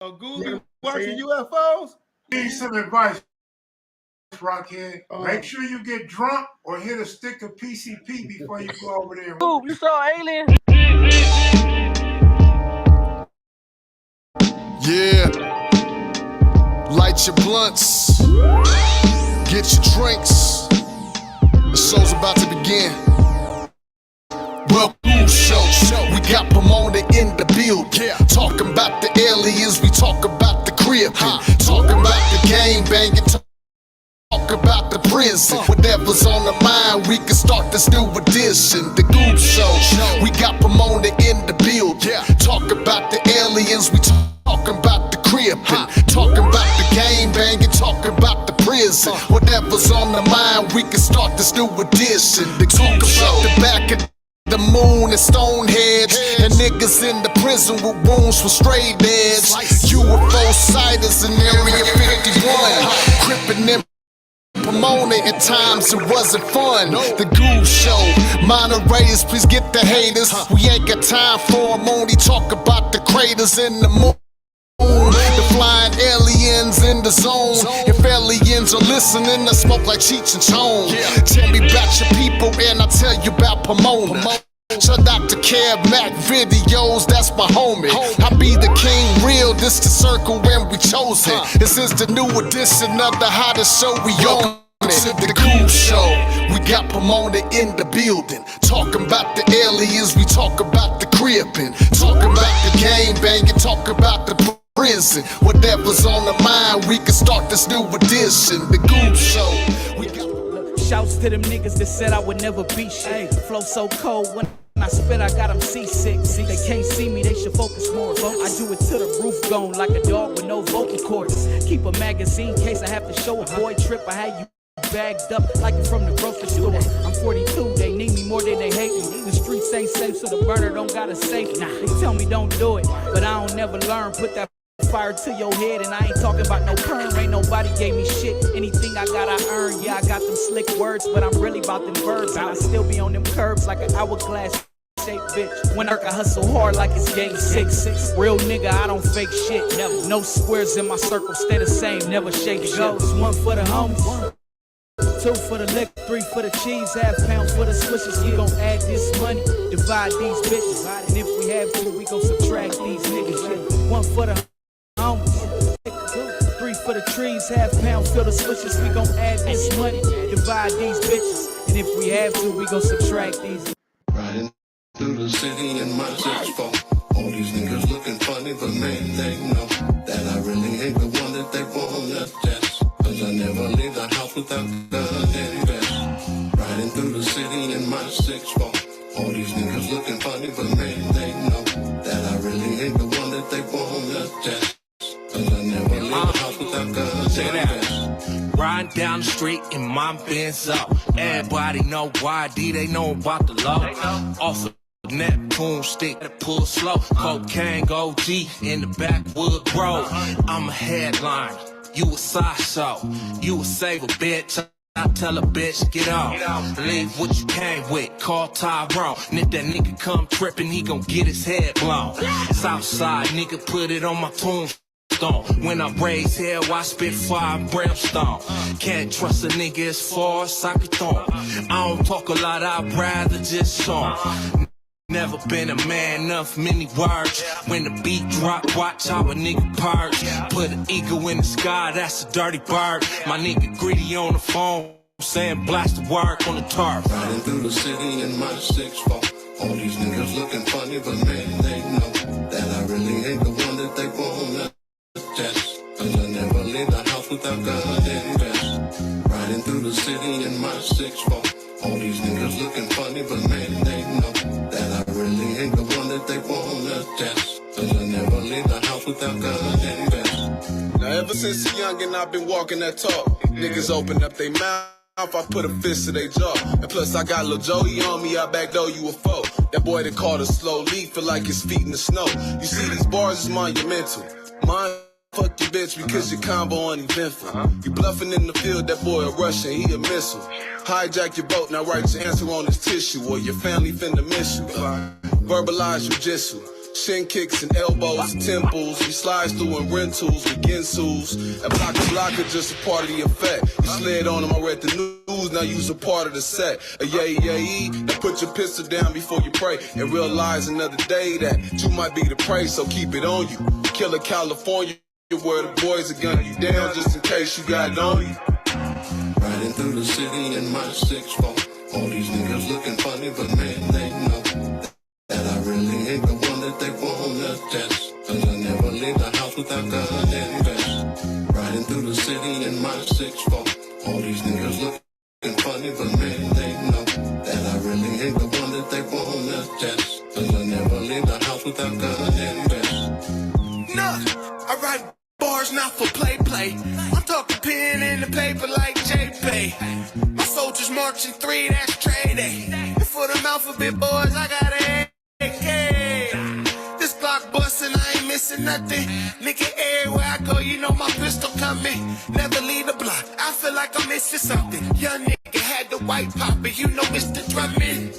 Goob watching UFOs? Need some advice, Rockhead. Make sure you get drunk or hit a stick of PCP before you go over there. Goob, you saw alien? Yeah. Light your blunts. Get your drinks. The show's about to begin. Well, show. We got Pomona in the building. Talking about the aliens, we talk about the crib. Talking about the game banging. Talk about the prison. Whatever's on the mind, we can start this new edition. The Goob Show. We got Pomona in the building. Talk about the aliens, we talking about the crib. Talking about the game banging. Talking about the prison. Whatever's on the mind, we can start this new edition. The Goob Show. The back of the moon and Stonehenge, and niggas in the prison with wounds from straight edge. UFO sighters in Area 51, crippin' them Pomona at times it wasn't fun. The Goob Show, Monterey's, please get the haters. We ain't got time for them, only talk about the craters in the moon. The flying aliens in the zone. If aliens are listening, I smoke like Cheech and Chong. Tell me about your people and I'll tell you about Pomona. Shout out to Kev Mac videos, that's my homie. I be the king real, this the circle when we chosen. This is the new edition of the hottest show we on. The Goob Show, we got Pomona in the building. Talking about the aliens, we talk about the cribbing. Talking about the game banging, talk about the prison. Whatever's on the mind, we can start this new edition. The Goob Show. Shouts to them niggas that said I would never be shit. Flow so cold when I spit, I got them seasick. They can't see me, they should focus more. I do it to the roof gone like a dog with no vocal cords. Keep a magazine in case I have to show a boy trip. I had you bagged up like you from the grocery store. I'm 42, they need me more than they hate me. The streets ain't safe, so the burner don't gotta save me. They tell me don't do it, but I don't never learn. Put that fire to your head, and I ain't talking about no perm. Ain't nobody gave me shit. Anything I got, I earned. Yeah, I got them slick words, but I'm really about them verbs. And I still be on them curbs like an hourglass shaped bitch. When I hustle hard like it's game 6. Real nigga, I don't fake shit. Never. No squares in my circle, stay the same. Never shake shit. One for the homies. 2 for the liquor, 3 for the cheese, £1/2 for the swishes. We gon' add this money, divide these bitches. And if we have to, we gon' subtract these niggas. 1 for the homies, 3 for the trees, £1/2 for the swishes. We gon' add this money, divide these bitches. And if we have to, we gon' subtract these. Riding through the city in my 6-4. All these niggas looking funny, but man, they know that I really ain't the one that they wanna test. Cause I never leave the house without gun and vest. Riding through the city in my 6-4. All these niggas looking funny, but man, they know that I really ain't the one that they wanna test. Cause I never leave the house without guns and vest. Riding down the street in my Benz up. Everybody know YD, they know about the law. Off Neptune stick that pull slow. Cocaine OG in the backwood grove. I'm a headliner, you a sideshow. You a saver, bitch. I tell a bitch, get off. Leave what you came with, call Tyrone. And if that nigga come trippin', he gon' get his head blown. Southside, nigga, put it on my tombstone. When I raise hell, I spit fire and brimstone. Can't trust a nigga as far as I can throw him. I don't talk a lot, I'd rather just show him. Never been a man enough, many words. When the beat drop, watch how a nigga purge. Put an eagle in the sky, that's a dirty bird. My nigga greedy on the phone, saying blast the work on the turf. Riding through the city in my 6-4. All these niggas looking funny, but man, they know that I really ain't the one that they wanna test. Cause I never leave the house without gun and vest. Riding through the city in my 6-4. All these niggas looking funny, but man, they know that I really ain't the one that they wanna test. Cause I never leave the house without guns and vest. Now ever since a youngin' I've been walking that talk. Niggas open up they mouth, I put a fist to they jaw. And plus I got Lil Joey on me, I backdoor you a foe. That boy that called a slow leaf feel like his feet in the snow. You see these bars is monumental. Mine fuck your bitch because your combo uneventful. You bluffing in the field, that boy a Russian, he a missile. Hijack your boat, now write your answer on his tissue, or your family finna miss you. Verbalize your jitsu. Shin kicks and elbows and temples. He slides through in rentals with Ginsus. And blocker just a part of the effect. You slid on him, I read the news, now you's a part of the set. Now put your pistol down before you pray. And realize another day that you might be the prey, so keep it on you. Killer California, where the boys are gunning you down just in case you got it on you. Riding through the city in my 6'4". All these niggas looking funny, but man, they know that I really ain't the one that they wanna test. Cause I never leave the house without gun and vest. Riding through the city in my 6'4". All these niggas looking funny, but man, they know that I really ain't the one that they wanna test. Cause I never leave the house without gun and vest. Nah, I write bars not for play. I'm talking pen in the paper like JP. My soldiers marching 3, that's trade day. And for them alphabet boys, I got an AK. This Glock bustin', I ain't missing nothing. Nigga, everywhere I go, you know my pistol coming. Never leave the block, I feel like I'm missing something. Young nigga had the white popper, you know Mr. Drummond.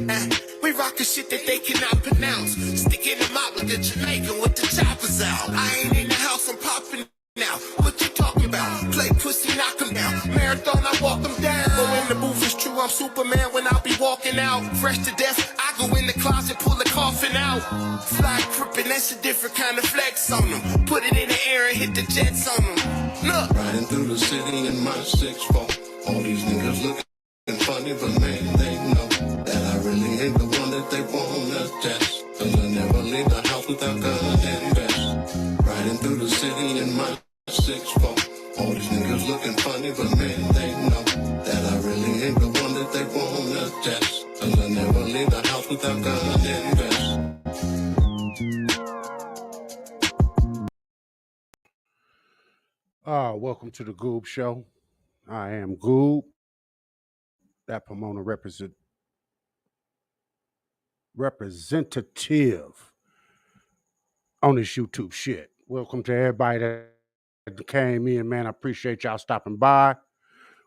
We rockin' shit that they cannot pronounce. Sticking them out like a Jamaican with the choppers out. I ain't in the house, I'm popping now. What you talking about? Play pussy, knock 'em down. Marathon, I walk 'em down. Go in the booth, it's true, I'm Superman when I be walking out. Fresh to death, I go in the closet, pull the coffin out. Fly crippin', that's a different kind of flex on them. Put it in the air and hit the jets on them. Look. Riding through the city in my 6'4". All these niggas looking funny, but man, they know that I really ain't the one that they wanna test. Cause I never leave the house without gun and vest. Riding through the city in my 6'4". All these niggas looking funny, but man, they know that I really ain't the one that they wanna test. Cause I never leave the house without gun and vest. Welcome to the Goob Show. I am Goob, that Pomona representative on this YouTube shit. Welcome to everybody that came in, man. I appreciate y'all stopping by.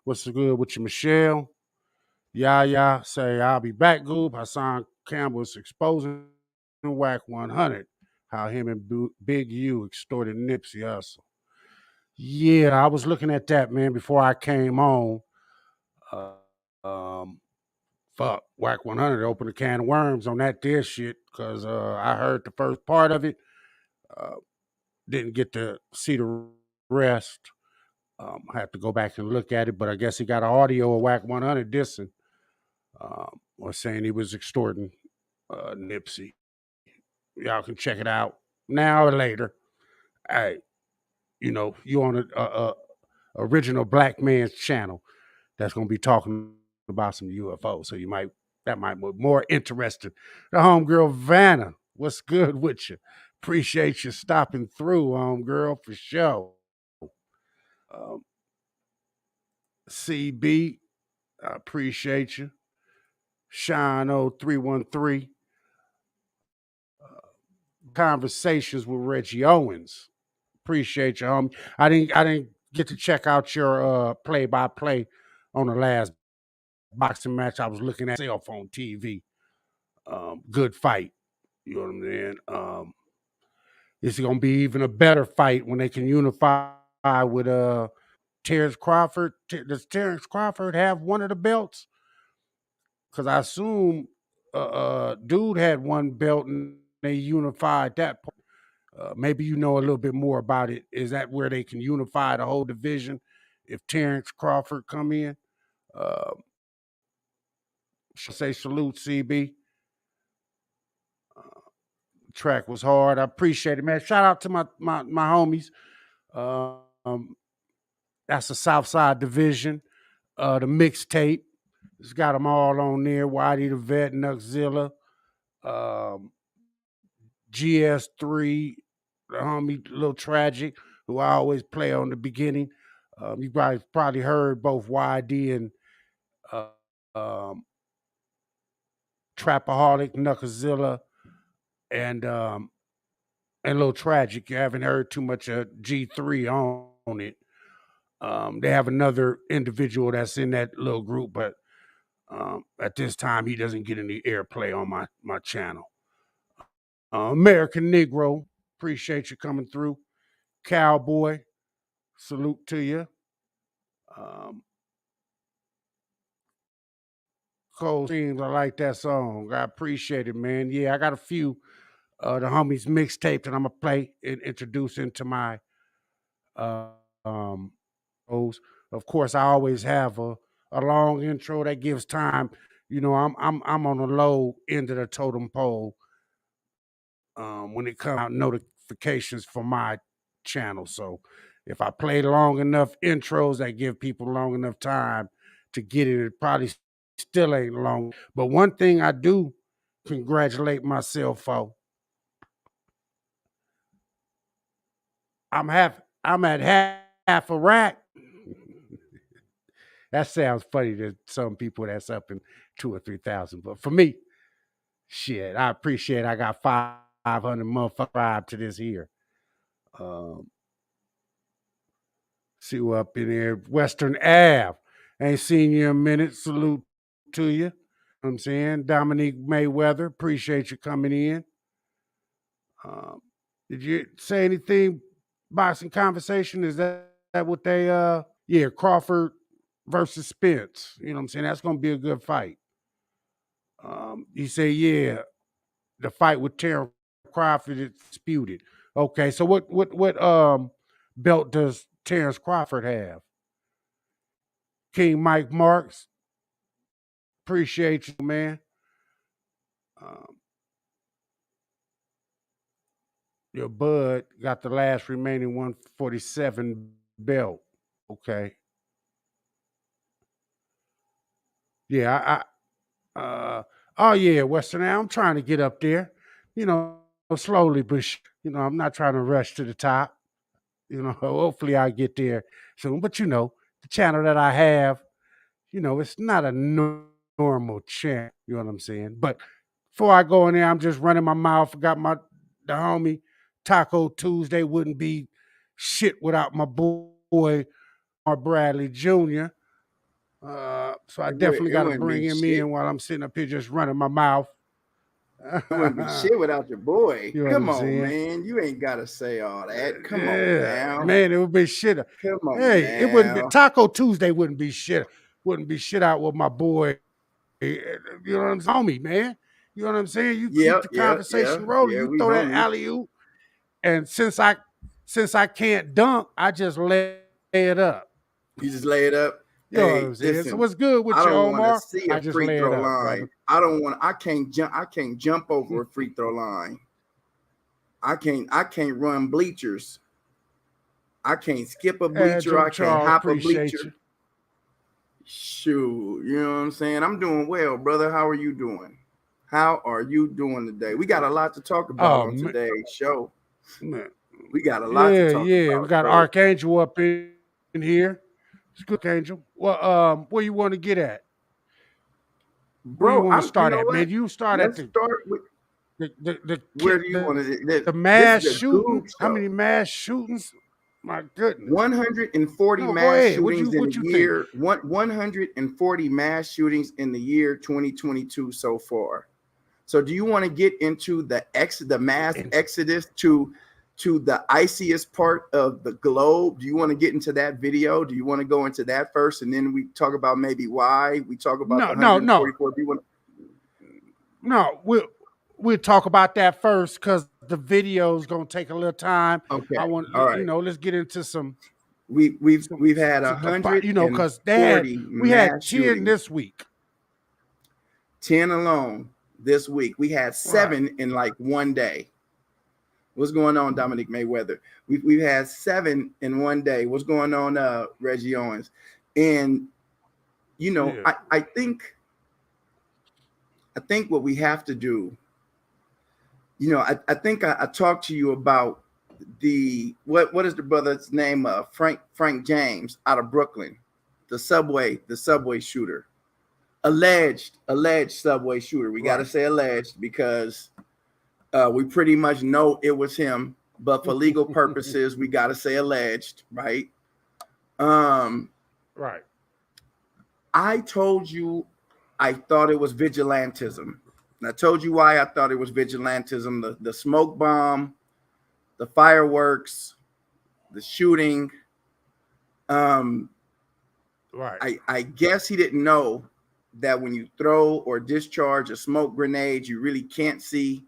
What's the good with you, Michelle? Yeah, say I'll be back, Goob. Hassan Campbell's exposing Whack 100, how him and Big U extorted Nipsey Hussle. Yeah, I was looking at that, man, before I came on. Fuck, Whack 100 opened a can of worms on that there shit, because I heard the first part of it. Didn't get to see the rest. I have to go back and look at it, but I guess he got an audio of Whack 100 dissing, or saying he was extorting Nipsey. Y'all can check it out now or later. Hey, you know, you on a original black man's channel that's going to be talking about some UFOs, so that might be more interesting. The homegirl Vanna, what's good with you? Appreciate you stopping through, homegirl, for sure. CB, I appreciate you. Shine 0313. Conversations with Reggie Owens. Appreciate you, homie. I didn't get to check out your play-by-play on the last boxing match. I was looking at cell phone TV. Good fight. You know what I'm saying? It's gonna be even a better fight when they can unify with Terrence Crawford. Does Terrence Crawford have one of the belts? Because I assume dude had one belt and they unified that. Maybe you know a little bit more about it. Is that where they can unify the whole division if Terrence Crawford come in? Should say salute, CB. Track was hard. I appreciate it, man. Shout out to my homies. That's the Southside Division. The mixtape. It's got them all on there. Whitey the Vet, Nuxzilla, GS3, the homie Little Tragic, who I always play on the beginning. You probably heard both YD and Trapaholic, Nuxzilla, and Little Tragic. You haven't heard too much of G3 on it. They have another individual that's in that little group, but at this time he doesn't get any airplay on my channel. American Negro, appreciate you coming through. Cowboy, salute to you. Um, Cold Streams, I like that song. I appreciate it, man. Yeah, I got a few the homies mixtape that I'm gonna play and introduce into my uh, um shows. Of course, I always have a long intro that gives time. You know, I'm on the low end of the totem pole when it comes out notifications for my channel. So if I play long enough intros that give people long enough time to get it, it probably still ain't long. But one thing I do congratulate myself for, I'm at half a rack. That sounds funny to some people that's up in 2 or 3 thousand. But for me, shit, I appreciate I got 500 motherfuckers to this here. Um, See you up in there. Western Ave. Ain't seen you in a minute. Salute to you. Know what I'm saying? Dominique Mayweather. Appreciate you coming in. Um, did you say anything? Boxing conversation? Is that what they yeah, Crawford versus Spence. You know what I'm saying? That's gonna be a good fight. You say, yeah, the fight with Terrence Crawford is disputed. Okay, so what belt does Terrence Crawford have? King Mike Marks, appreciate you, man. Um, your bud got the last remaining 147 belt. Okay. Yeah, oh yeah, Western. I'm trying to get up there, you know, slowly, but I'm not trying to rush to the top. Hopefully I get there soon. But the channel that I have, it's not a normal channel. You know what I'm saying? But before I go in there, I'm just running my mouth. Got the homie Taco Tuesday wouldn't be shit without my boy Bradley Jr. So I definitely It got to wouldn't bring be him shit. in while I'm sitting up here just running my mouth. It wouldn't be shit without your boy. You know what Come I'm on, saying? man. You ain't gotta say all that. Come on Yeah, now. man, it would be shit. Come on Hey, it wouldn't be now. Taco Tuesday. Wouldn't be shit. Wouldn't be shit out with my boy. You know what I'm saying, homie, man. You know what I'm saying? You Yeah, keep the yeah, yeah, conversation rolling. yeah. You We throw that homies. alley oop, and since I can't dunk, I just lay it up. You just lay it up. You know what Hey, I'm saying? So listen. what's good I with you, don't want to Omar? see a I just free lay it throw up, line. brother. I don't want. I can't jump. I can't jump over a free throw line. I can't. I can't run bleachers. I can't skip a bleacher. Joe I can't Charles, hop a appreciate you. bleacher. Shoot, you know what I'm saying? I'm doing well, brother. How are you doing? How are you doing today? We got a lot to talk about Oh on man, today's show. We got a lot to yeah, talk yeah. We about, got bro. Archangel up in here. It's good, Archangel. Well, where you want to get at? Where you Bro, want to I'm. You start know at, what? man? You start at Let's the start with the the the, where ki- do you the, want to? the This mass is a Goob shooting. How show. many mass shootings? My goodness. 140 No, go mass ahead. shootings in What the you think? year. 140 mass shootings in the year 2022 so far. So do you want to get into the mass And exodus to the iciest part of the globe? Do you want to get into that video? Do you want to go into that first and then we talk about maybe why we talk about the no. 144? Do you want No, we'll talk about that first because the video is gonna take a little time. okay. I want All right. let's get into some We've had because we had mass 10 shootings, this week. 10 alone this week. We had Right. 7 in like one day. What's going on, Dominic Mayweather? We've had 7 in one day. What's going on, Reggie Owens? And Yeah. I think what we have to do, I think I talked to you about what is the brother's name? Frank James out of Brooklyn, the subway shooter, alleged subway shooter. We got to Right. say alleged because we pretty much know it was him, but for legal purposes, we got to say alleged, right? Right. I told you I thought it was vigilantism And I told you why I thought it was vigilantism, the smoke bomb, the fireworks, the shooting. Right. I guess he didn't know that when you throw or discharge a smoke grenade, you really can't see.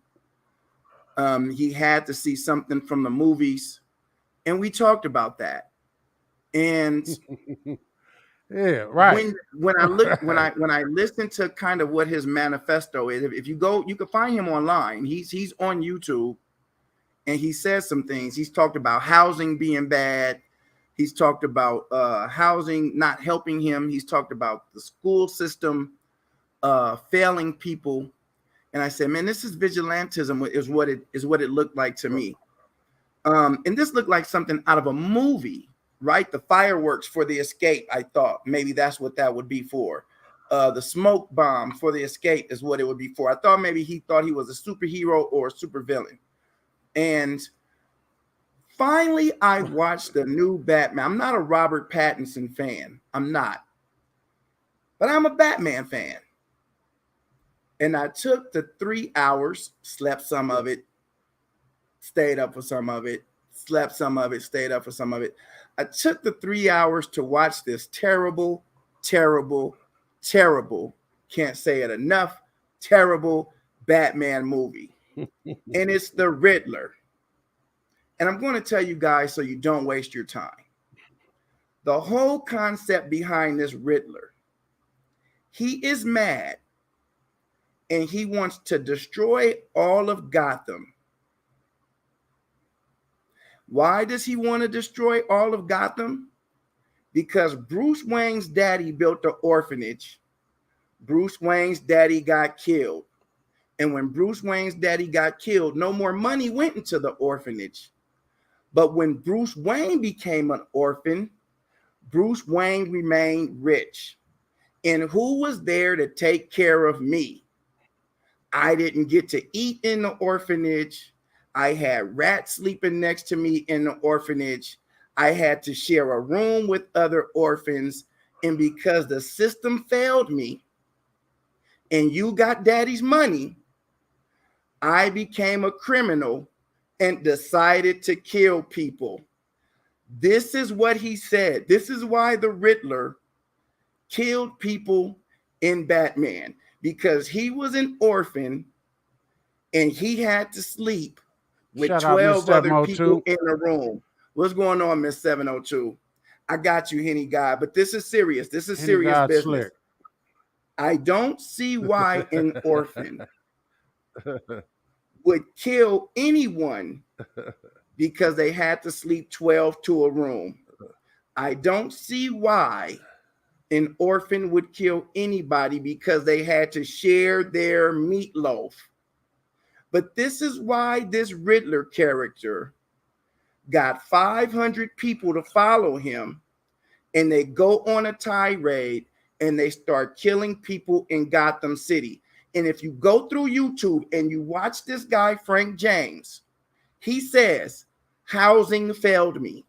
He had to see something from the movies, and we talked about that. And Yeah, right. when I listen to kind of what his manifesto is, if you go, you can find him online. He's on YouTube, and he says some things. He's talked about housing being bad. He's talked about housing not helping him. He's talked about the school system failing people. And I said, man, this is vigilantism is what it looked like to me. And this looked like something out of a movie, right? The fireworks for the escape. I thought maybe that's what that would be for. The smoke bomb for the escape is what it would be for. I thought maybe he thought he was a superhero or a supervillain. And finally, I watched the new Batman. I'm not a Robert Pattinson fan. I'm not. But I'm a Batman fan. And I took the 3 hours, slept some of it, stayed up for some of it, slept some of it, stayed up for some of it. I took the 3 hours to watch this terrible, terrible, terrible, can't say it enough, terrible Batman movie. And it's The Riddler. And I'm going to tell you guys so you don't waste your time. The whole concept behind this Riddler, he is mad and he wants to destroy all of Gotham. Why does he want to destroy all of Gotham? Because Bruce Wayne's daddy built the orphanage. Bruce Wayne's daddy got killed. And when Bruce Wayne's daddy got killed, no more money went into the orphanage. But when Bruce Wayne became an orphan, Bruce Wayne remained rich. And who was there to take care of me? I didn't get to eat in the orphanage. I had rats sleeping next to me in the orphanage. I had to share a room with other orphans. And because the system failed me and you got daddy's money, I became a criminal and decided to kill people. This is what he said. This is why the Riddler killed people in Batman, because he was an orphan and he had to sleep with Shout out, 12 Miss other 702. people in a room. What's going on, Miss 702? I got you, Henny Guy, but this is serious. This is Henny serious God business. slick. I don't see why an orphan would kill anyone because they had to sleep 12 to a room. I don't see why an orphan would kill anybody because they had to share their meatloaf. But this is why this Riddler character got 500 people to follow him, and they go on a tirade and they start killing people in Gotham City. And if you go through YouTube and you watch this guy, Frank James, he says, housing failed me.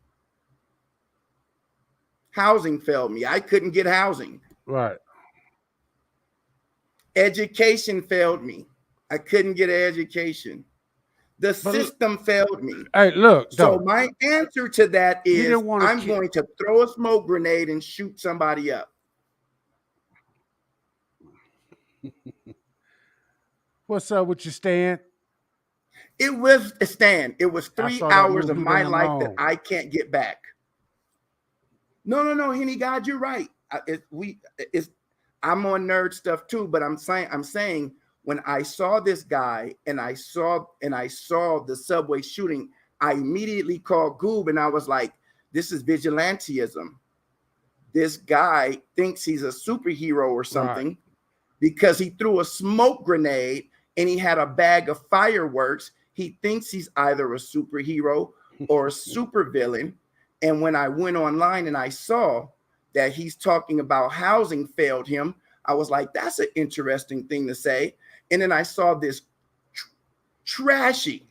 Housing failed me. I couldn't get housing. Right. Education failed me. I couldn't get an education. The system failed me. Hey, look. So though, my answer to that is I'm kill- going to throw a smoke grenade and shoot somebody up. What's up with your stand? It was a stand. It was 3 hours of my life long. that I can't get back. No, Henny God, you're right. I'm on nerd stuff too, but I'm saying when I saw this guy and I saw the subway shooting, I immediately called Goob and I was like, this is vigilantism. This guy thinks he's a superhero or something, right, because he threw a smoke grenade and he had a bag of fireworks. He thinks he's either a superhero or a supervillain. And when I went online and I saw that he's talking about housing failed him, I was like, that's an interesting thing to say. And then I saw this trashy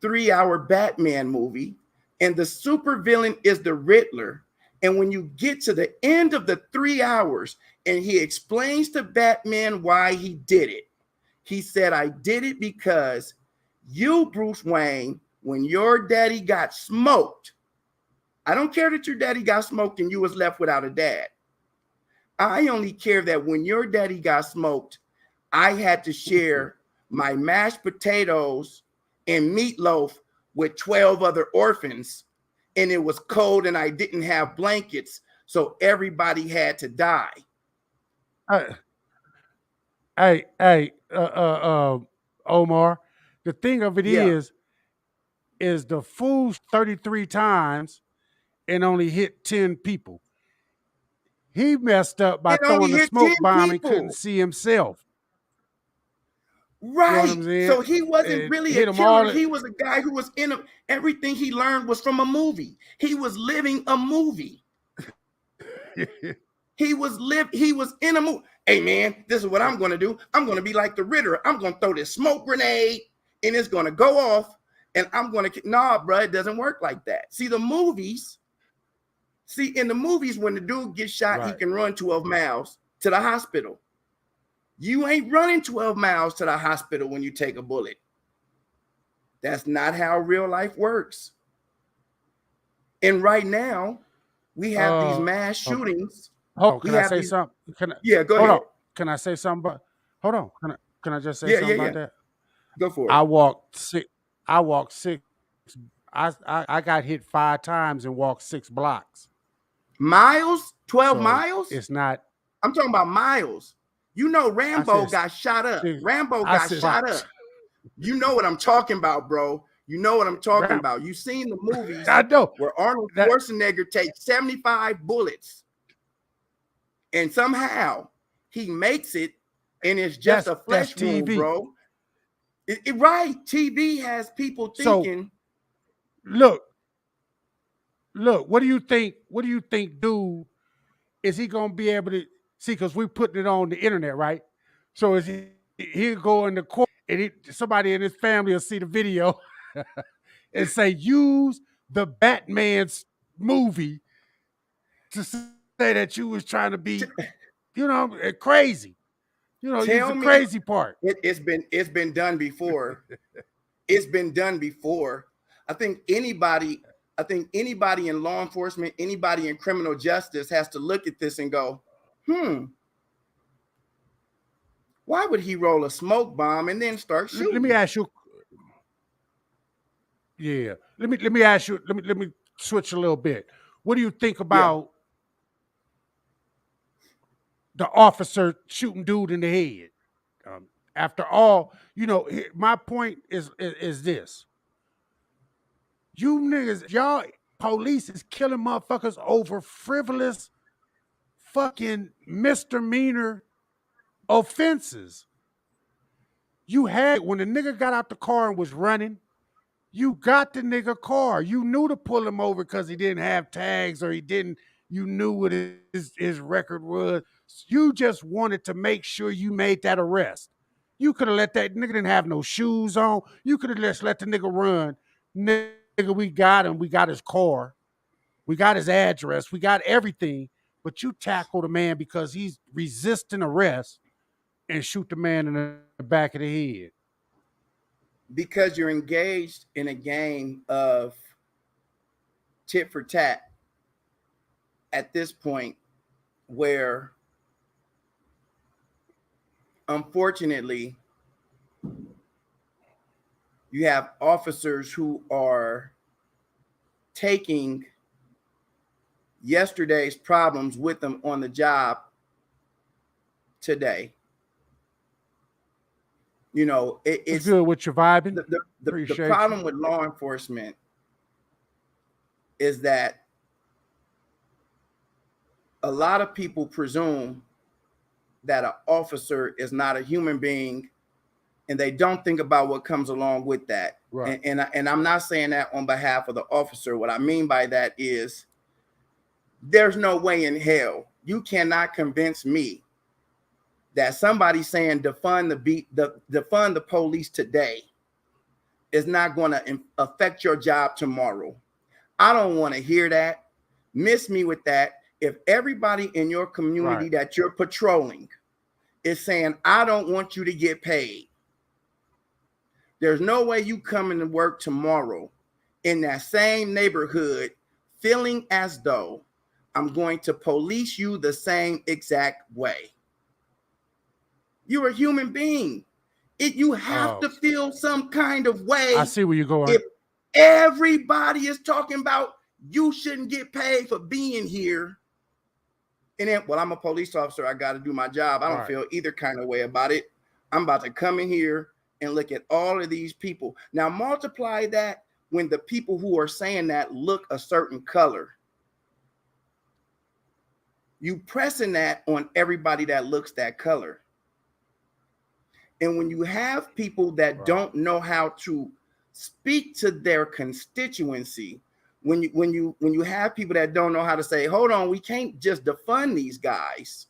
3-hour Batman movie, and the supervillain is the Riddler. And when you get to the end of the 3 hours and he explains to Batman why he did it, He said, I did it because you, Bruce Wayne, when your daddy got smoked, I don't care that your daddy got smoked and you was left without a dad. I only care that when your daddy got smoked, I had to share my mashed potatoes and meatloaf with 12 other orphans, and it was cold and I didn't have blankets, so everybody had to die. Hey, Omar. The thing of it Yeah, is the fool 33 times and only hit 10 people. He messed up by it only throwing the hit 10 smoke bomb and couldn't people. see himself. You know what Right. I'm saying? So he wasn't It really a hit them killer. all. He was a guy who was in everything he learned was from a movie. He was living a movie. He was in a movie. Hey man, this is what I'm gonna do. I'm gonna be like the Ritter. I'm gonna throw this smoke grenade and it's gonna go off. And I'm gonna nah, bro, it doesn't work like that. See, in the movies, when the dude gets shot, he Right. can run 12 miles to the hospital. You ain't running 12 miles to the hospital when you take a bullet. That's not how real life works. And right now, we have these mass shootings. Hold on. We Can I have say these. something? Yeah, go Hold ahead. on. Can I say something? Hold on. Can I just say Yeah, something yeah, about yeah. that? Go for it. I walked six. I walked six. I got hit 5 times and walked 6 blocks. Miles, 12 So miles? it's not. I'm talking about miles. You know, I Rambo said got shot up. six. Rambo I got said shot blocks. up. You know what I'm talking about, bro. You know what I'm talking Ram- about. You seen the movies I know where Arnold that. Schwarzenegger takes 75 bullets and somehow he makes it and it's just a That's flesh wound, TV. bro. Right. TV has people So thinking. look, look. What do you think? What do you think, dude? Is he gonna be able to see? Because we're putting it on the internet, right? So is he'll go in the court and somebody in his family will see the video and say, use the Batman's movie to say that you was trying to be, crazy. Use Tell the me crazy part. it's been done before. It's been done before. I think anybody in law enforcement, anybody in criminal justice has to look at this and go, why would he roll a smoke bomb and then start Let me shooting? ask you. Yeah. Let me ask you. Let me switch a little bit. What do you think Yeah. about the officer shooting dude in the head? After all, my point is this: you niggas, y'all police is killing motherfuckers over frivolous fucking misdemeanor offenses. You had when the nigga got out the car and was running. You got the nigga car. You knew to pull him over because he didn't have tags or he didn't. You knew what his record was. You just wanted to make sure you made that arrest. You could have let that nigga didn't have no shoes on. You could have just let the nigga run. Nigga, we got him. We got his car. We got his address. We got everything. But you tackle the man because he's resisting arrest and shoot the man in the back of the head. Because you're engaged in a game of tit for tat at this point where unfortunately you have officers who are taking yesterday's problems with them on the job today. It's good with your vibing. The Appreciate problem you. with law enforcement is that a lot of people presume that an officer is not a human being, and they don't think about what comes along with that. Right. And I'm not saying that on behalf of the officer. What I mean by that is there's no way in hell you cannot convince me that somebody saying defund the police today is not going to affect your job tomorrow. I don't want to hear that. Miss me with that. If everybody in your community Right. that you're patrolling is saying, I don't want you to get paid, There's no way you coming to work tomorrow in that same neighborhood feeling as though I'm going to police you the same exact way. You're a human being. You have to feel some kind of way. I see where you're going. If everybody is talking about you shouldn't get paid for being here, and then, well, I'm a police officer, I got to do my job. I don't feel either kind of way about it. I'm about to come in here and look at all of these people. Now multiply that when the people who are saying that look a certain color. You pressing that on everybody that looks that color. And when you have people that don't know how to speak to their constituency, when you have people that don't know how to say, hold on, we can't just defund these guys,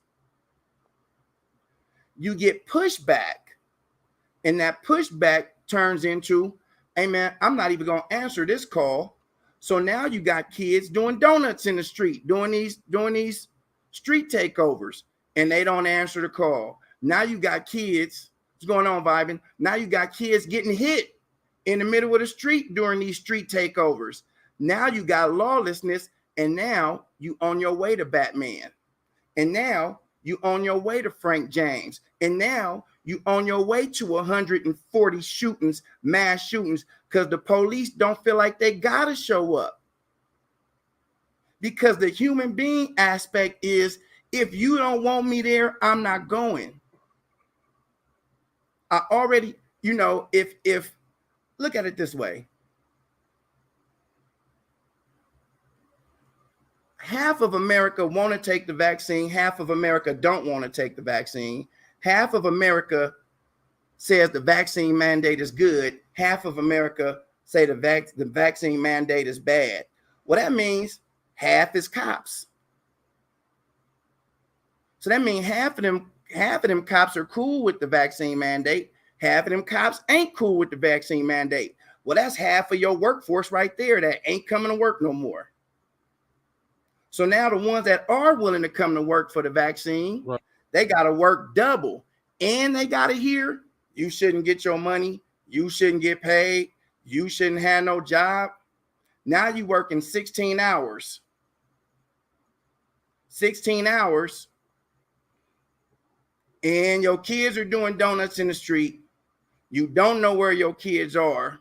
you get pushback, and that pushback turns into, hey man, I'm not even gonna answer this call. So now you got kids doing donuts in the street, doing these street takeovers, and they don't answer the call. Now you got kids, what's going on, Vibin? Now you got kids getting hit in the middle of the street during these street takeovers. Now you got lawlessness, and now you on your way to Batman. And now you on your way to Frank James. And now you on your way to 140 shootings, mass shootings, because the police don't feel like they gotta show up. Because the human being aspect is, if you don't want me there, I'm not going. I already, if look at it this way. Half of America want to take the vaccine. Half of America don't want to take the vaccine. Half of America says the vaccine mandate is good. Half of America say the vaccine mandate is bad. Well, that means half is cops. So that means half of them cops are cool with the vaccine mandate. Half of them cops ain't cool with the vaccine mandate. Well, that's half of your workforce right there that ain't coming to work no more. So now the ones that are willing to come to work for the vaccine, they got to work double. And they got to hear, you shouldn't get your money. You shouldn't get paid. You shouldn't have no job. Now you working 16 hours. 16 hours. And your kids are doing donuts in the street. You don't know where your kids are.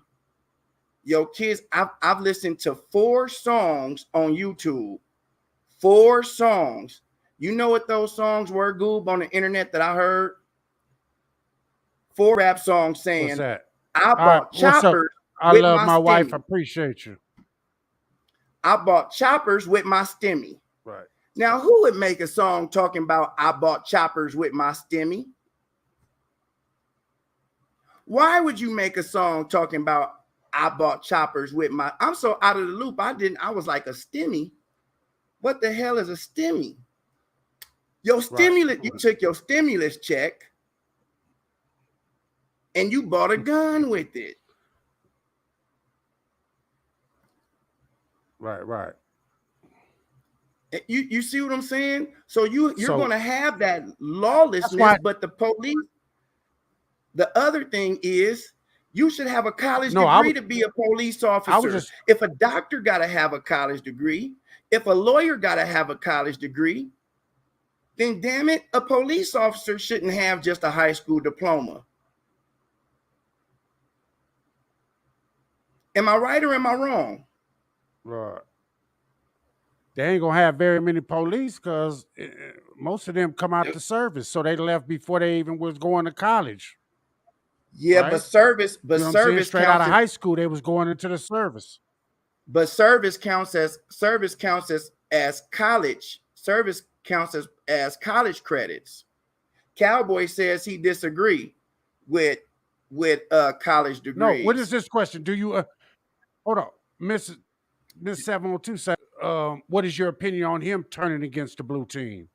Your kids, I've listened to 4 songs on YouTube. 4 songs. You know what those songs were, Goob, on the internet that I heard? 4 rap songs saying, what's that? I bought choppers I with love my my wife. stimmy. I appreciate you. I bought choppers with my stimmy. Right. Now, who would make a song talking about I bought choppers with my stimmy? Why would you make a song talking about I bought choppers with my, I'm so out of the loop. I was like, a stimmy? What the hell is a stimmy? Your stimulus, you took your stimulus check and you bought a gun with it. Right. You see what I'm saying? So you're going to have that lawlessness, but the police, the other thing is, you should have a college degree to be a police officer. If a doctor got to have a college degree, if a lawyer got to have a college degree, then damn it, a police officer shouldn't have just a high school diploma. Am I right or am I wrong? Right. They ain't gonna have very many police because most of them come out the service, so they left before they even was going to college. Yeah, right? but service straight out of high school, they was going into the service. But service counts as college. Service counts as college credits. Cowboy says he disagree with college degrees. No, what is this question? Do you hold on, Miss 702 said, what is your opinion on him turning against the blue team?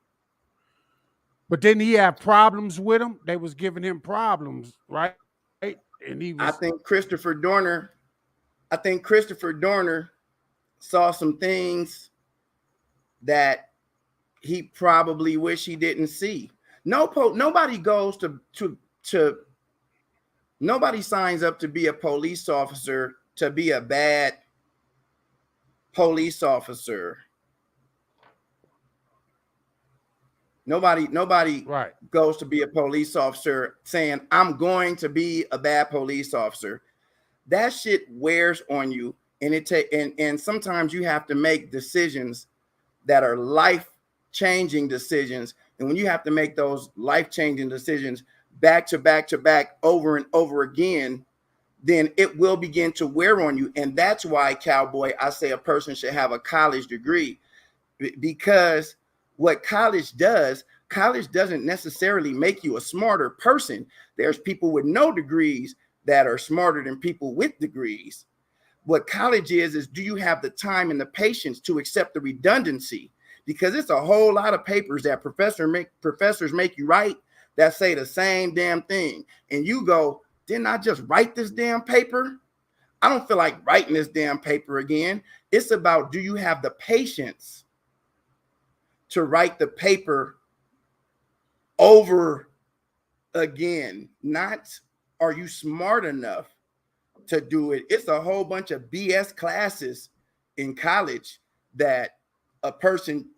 But didn't he have problems with him? They was giving him problems, right? And he was, I think Christopher Dorner saw some things that he probably wish he didn't see. Nobody goes to Nobody signs up to be a police officer to be a bad police officer. Nobody Right. goes to be a police officer saying, I'm going to be a bad police officer. That shit wears on you, and and sometimes you have to make decisions that are life-changing decisions. And when you have to make those life-changing decisions back to back to back over and over again, then it will begin to wear on you. And that's why, Cowboy, I say a person should have a college degree, because what college doesn't necessarily make you a smarter person. There's people with no degrees that are smarter than people with degrees. What college is do you have the time and the patience to accept the redundancy? Because it's a whole lot of papers that professors make you write that say the same damn thing. And you go, didn't I just write this damn paper? I don't feel like writing this damn paper again. It's about, do you have the patience to write the paper over again? Not, are you smart enough to do it? It's a whole bunch of BS classes in college that a person,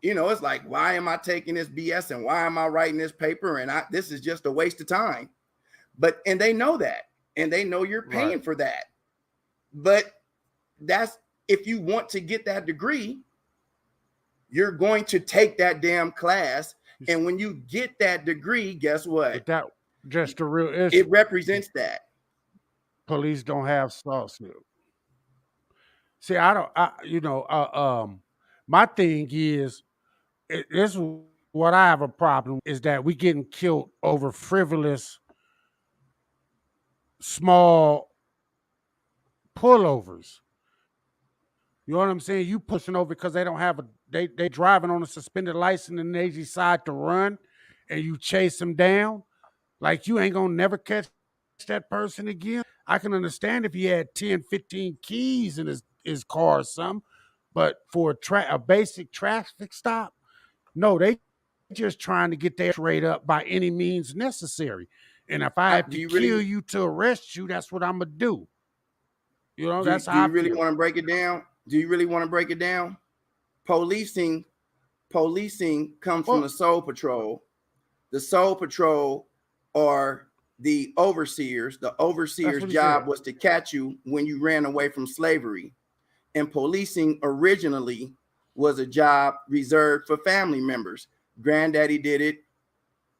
it's like, why am I taking this BS and why am I writing this paper? And this is just a waste of time. And they know that, and they know you're paying for that. But that's, if you want to get that degree, you're going to take that damn class. And when you get that degree, guess what? That just the real issue. It represents that. Police don't have sauce. See, my thing is, this is what I have a problem is that we getting killed over frivolous, small pullovers. You know what I'm saying? You pushing over because they don't have they driving on a suspended license and they decide to run, and you chase them down. Like, you ain't gonna never catch that person again. I can understand if he had 10, 15 keys in his car or something, but for a basic traffic stop, no, they just trying to get their rate up by any means necessary. And if I have to kill you to arrest you, that's what I'm gonna do. That's how I feel. Do you really want to break it down? Do you really want to break it down? Policing comes from the Soul Patrol. The Soul Patrol are the overseers. The overseer's job was to catch you when you ran away from slavery. And policing originally was a job reserved for family members. Granddaddy did it,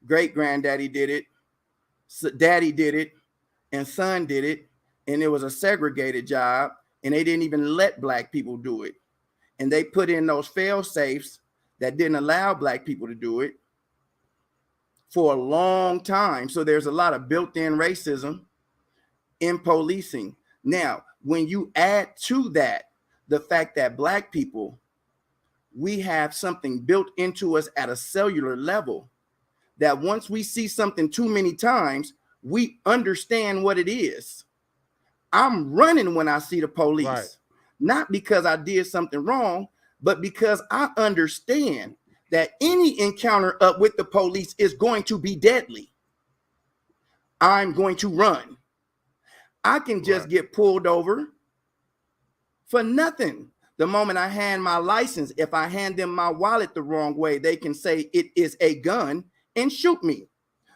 great-granddaddy did it, daddy did it, and son did it. And it was a segregated job, and they didn't even let black people do it. And they put in those fail safes that didn't allow black people to do it for a long time. So there's a lot of built-in racism in policing. Now, when you add to that the fact that black people, we have something built into us at a cellular level that once we see something too many times, we understand what it is. I'm running when I see the police, not because I did something wrong, but because I understand that any encounter up with the police is going to be deadly. I'm going to run. I can just get pulled over for nothing. The moment I hand my license, if I hand them my wallet the wrong way, they can say it is a gun and shoot me.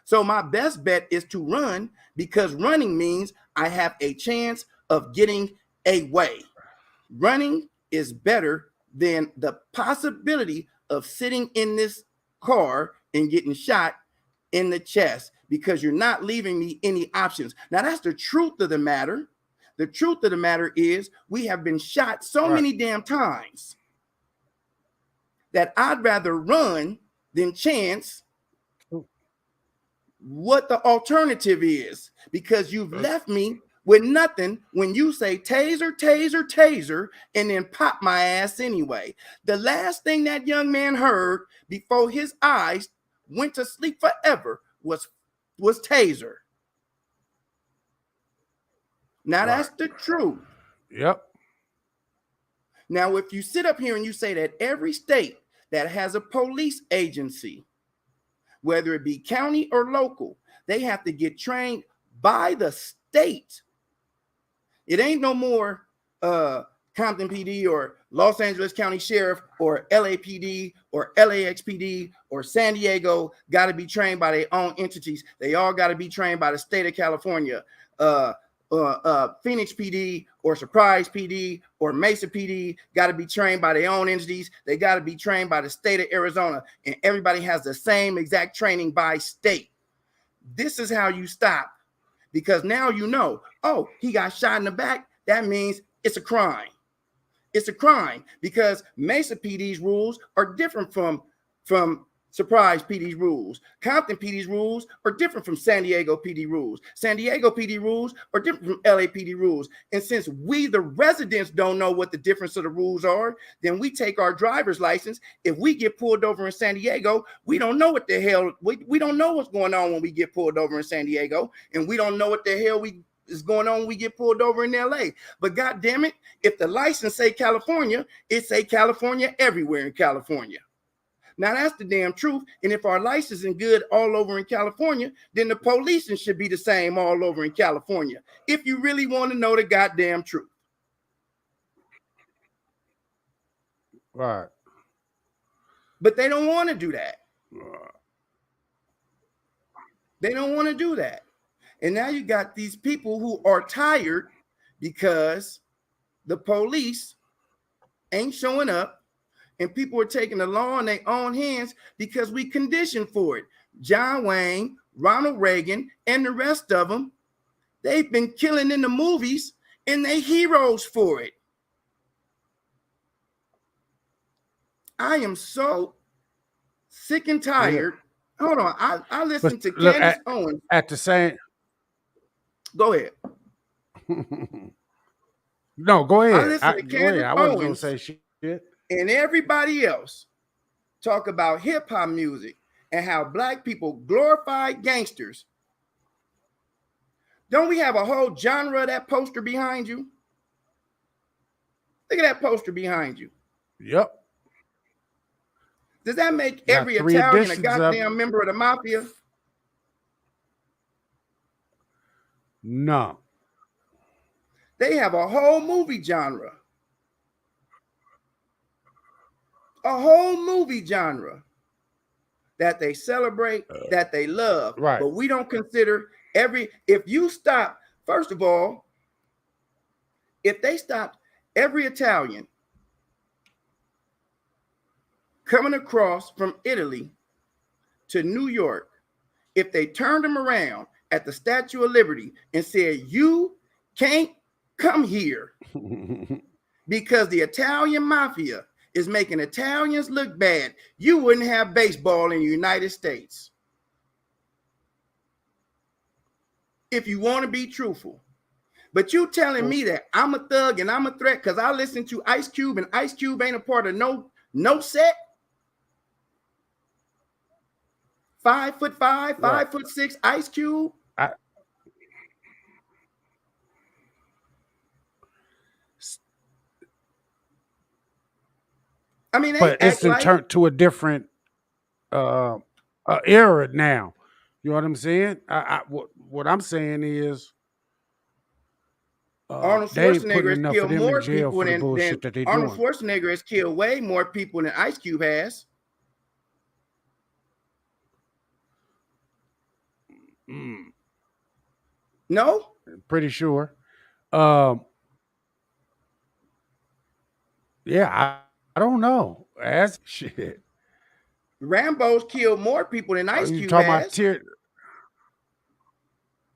So my best bet is to run, because running means I have a chance of getting away. Running is better than the possibility of sitting in this car and getting shot in the chest, because you're not leaving me any options. Now, that's the truth of the matter. The truth of the matter is we have been shot so many damn times that I'd rather run than chance what the alternative is, because you've left me with nothing when you say taser, taser, taser, and then pop my ass anyway. The last thing that young man heard before his eyes went to sleep forever was taser. Now that's the truth. Yep. Now, if you sit up here and you say that every state that has a police agency, whether it be county or local, they have to get trained by the state. It ain't no more Compton PD or Los Angeles County Sheriff or LAPD or LAXPD or San Diego got to be trained by their own entities. They all got to be trained by the state of California. Phoenix PD or Surprise PD or Mesa PD got to be trained by their own entities. They got to be trained by the state of Arizona, and everybody has the same exact training by state. This is how you stop, because now you know, oh, he got shot in the back. That means it's a crime. It's a crime because Mesa PD's rules are different from Surprise PD's rules. Compton PD's rules are different from San Diego PD rules. San Diego PD rules are different from LAPD rules. And since we, the residents, don't know what the difference of the rules are, then we take our driver's license. If we get pulled over in San Diego, we don't know what the hell, we don't know what's going on when we get pulled over in San Diego. And we don't know what the hell is going on when we get pulled over in LA. But God damn it, if the license say California, it say California everywhere in California. Now that's the damn truth. And if our license is good all over in California, then the policing should be the same all over in California. If you really want to know the goddamn truth. Right. But they don't want to do that. They don't want to do that. And now you got these people who are tired because the police ain't showing up. And people are taking the law in their own hands because we conditioned for it. John Wayne, Ronald Reagan, and the rest of them, they've been killing in the movies and they heroes for it. I am so sick and tired. Yeah. Hold on. I listened to Candace Owens. At the same. Go ahead. No, go ahead. I listened to Candace I wasn't Owens. going to say shit. And everybody else talk about hip hop music and how black people glorify gangsters. Don't we have a whole genre of that poster behind you? Look at that poster behind you. Yep. Does that make every Italian a goddamn member of the mafia? No. They have a whole movie genre. A whole movie genre that they celebrate, that they love. Right. But we don't consider if you stop, first of all, if they stopped every Italian coming across from Italy to New York, if they turned them around at the Statue of Liberty and said, you can't come here because the Italian mafia is making Italians look bad, you wouldn't have baseball in the United States. If you want to be truthful. But you telling me that I'm a thug and I'm a threat because I listen to Ice Cube and Ice Cube ain't a part of no set? 5'5", 5'6" Ice Cube? I mean, but it's turned to a different era now. You know what I'm saying? What I'm saying is Arnold Schwarzenegger has killed more people than Arnold Schwarzenegger has killed way more people than Ice Cube has. No? Pretty sure. Yeah, I don't know. As shit. Rambo's killed more people than Ice Cube has.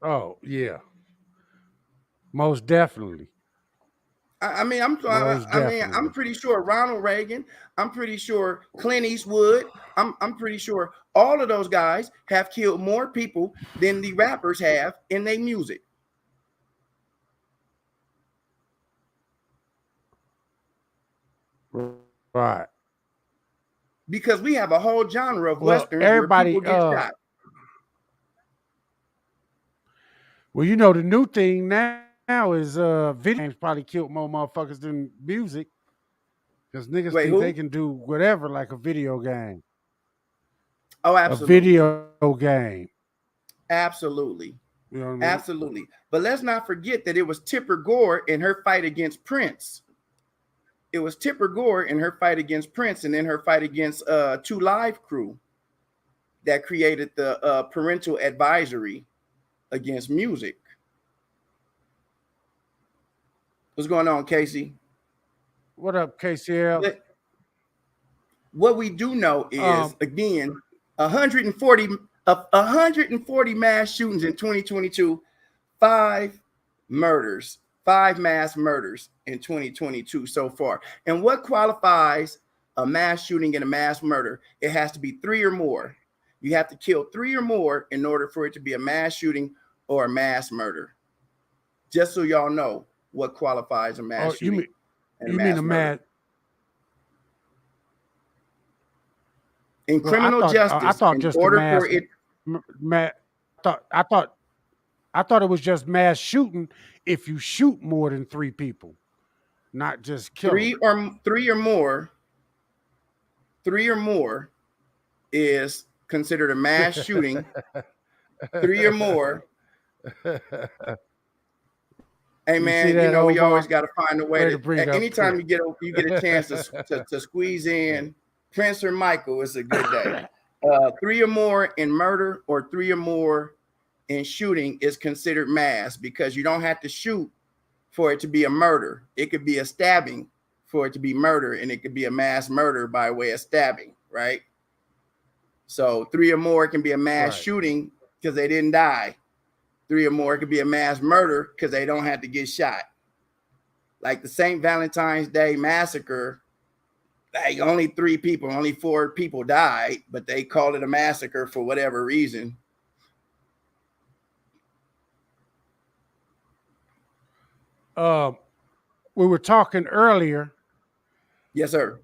Oh, yeah. Most definitely. I'm pretty sure Ronald Reagan, I'm pretty sure Clint Eastwood, I'm pretty sure all of those guys have killed more people than the rappers have in their music. Right. Because we have a whole genre of westerns where people get shot. Well, you know, the new thing now is video games probably killed more motherfuckers than music. Because niggas think they can do whatever like a video game. Oh, absolutely. A video game. Absolutely. You know what I mean? Absolutely. But let's not forget that it was Tipper Gore in her fight against Prince. It was Tipper Gore in her fight against Prince and in her fight against 2 Live Crew that created the parental advisory against music. What's going on, Casey? What up, KCL? What we do know is, again, 140 mass shootings in 2022, 5 murders, 5 mass murders in 2022 so far. And what qualifies a mass shooting and a mass murder? It has to be 3 or more. You have to kill 3 or more in order for it to be a mass shooting or a mass murder. Just so y'all know what qualifies a mass shooting and a mass murder. In criminal justice, I thought in just order mass, for it, I thought it was just mass shooting if you shoot more than 3 people, not just kill 3 or more is considered a mass shooting. 3 or more. Hey man, you know we always got to find a way to. Anytime you get a chance to squeeze in Prince or Michael, it's a good day. 3 or more in murder or 3 or more in shooting is considered mass because you don't have to shoot for it to be a murder. It could be a stabbing for it to be murder, and it could be a mass murder by way of stabbing, right? So 3 or more can be a mass shooting because they didn't die. 3 or more could be a mass murder because they don't have to get shot. Like the St. Valentine's Day massacre, like only 3 people, only 4 people died, but they called it a massacre for whatever reason. We were talking earlier. Yes, sir.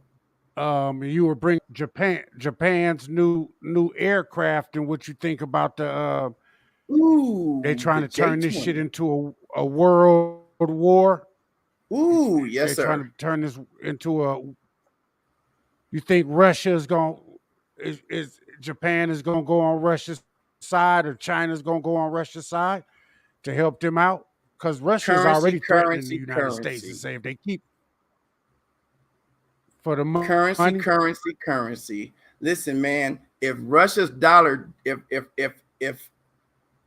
You were bringing Japan's new aircraft, and what you think about the they trying to turn this shit into a world war. Ooh, yes, sir. They're trying to turn this into a. You think Russia is going? Is Japan is going to go on Russia's side, or China's going to go on Russia's side to help them out? Because Russia's already threatening the United States to say if they keep for the money. Currency. Listen, man, if Russia's dollar, if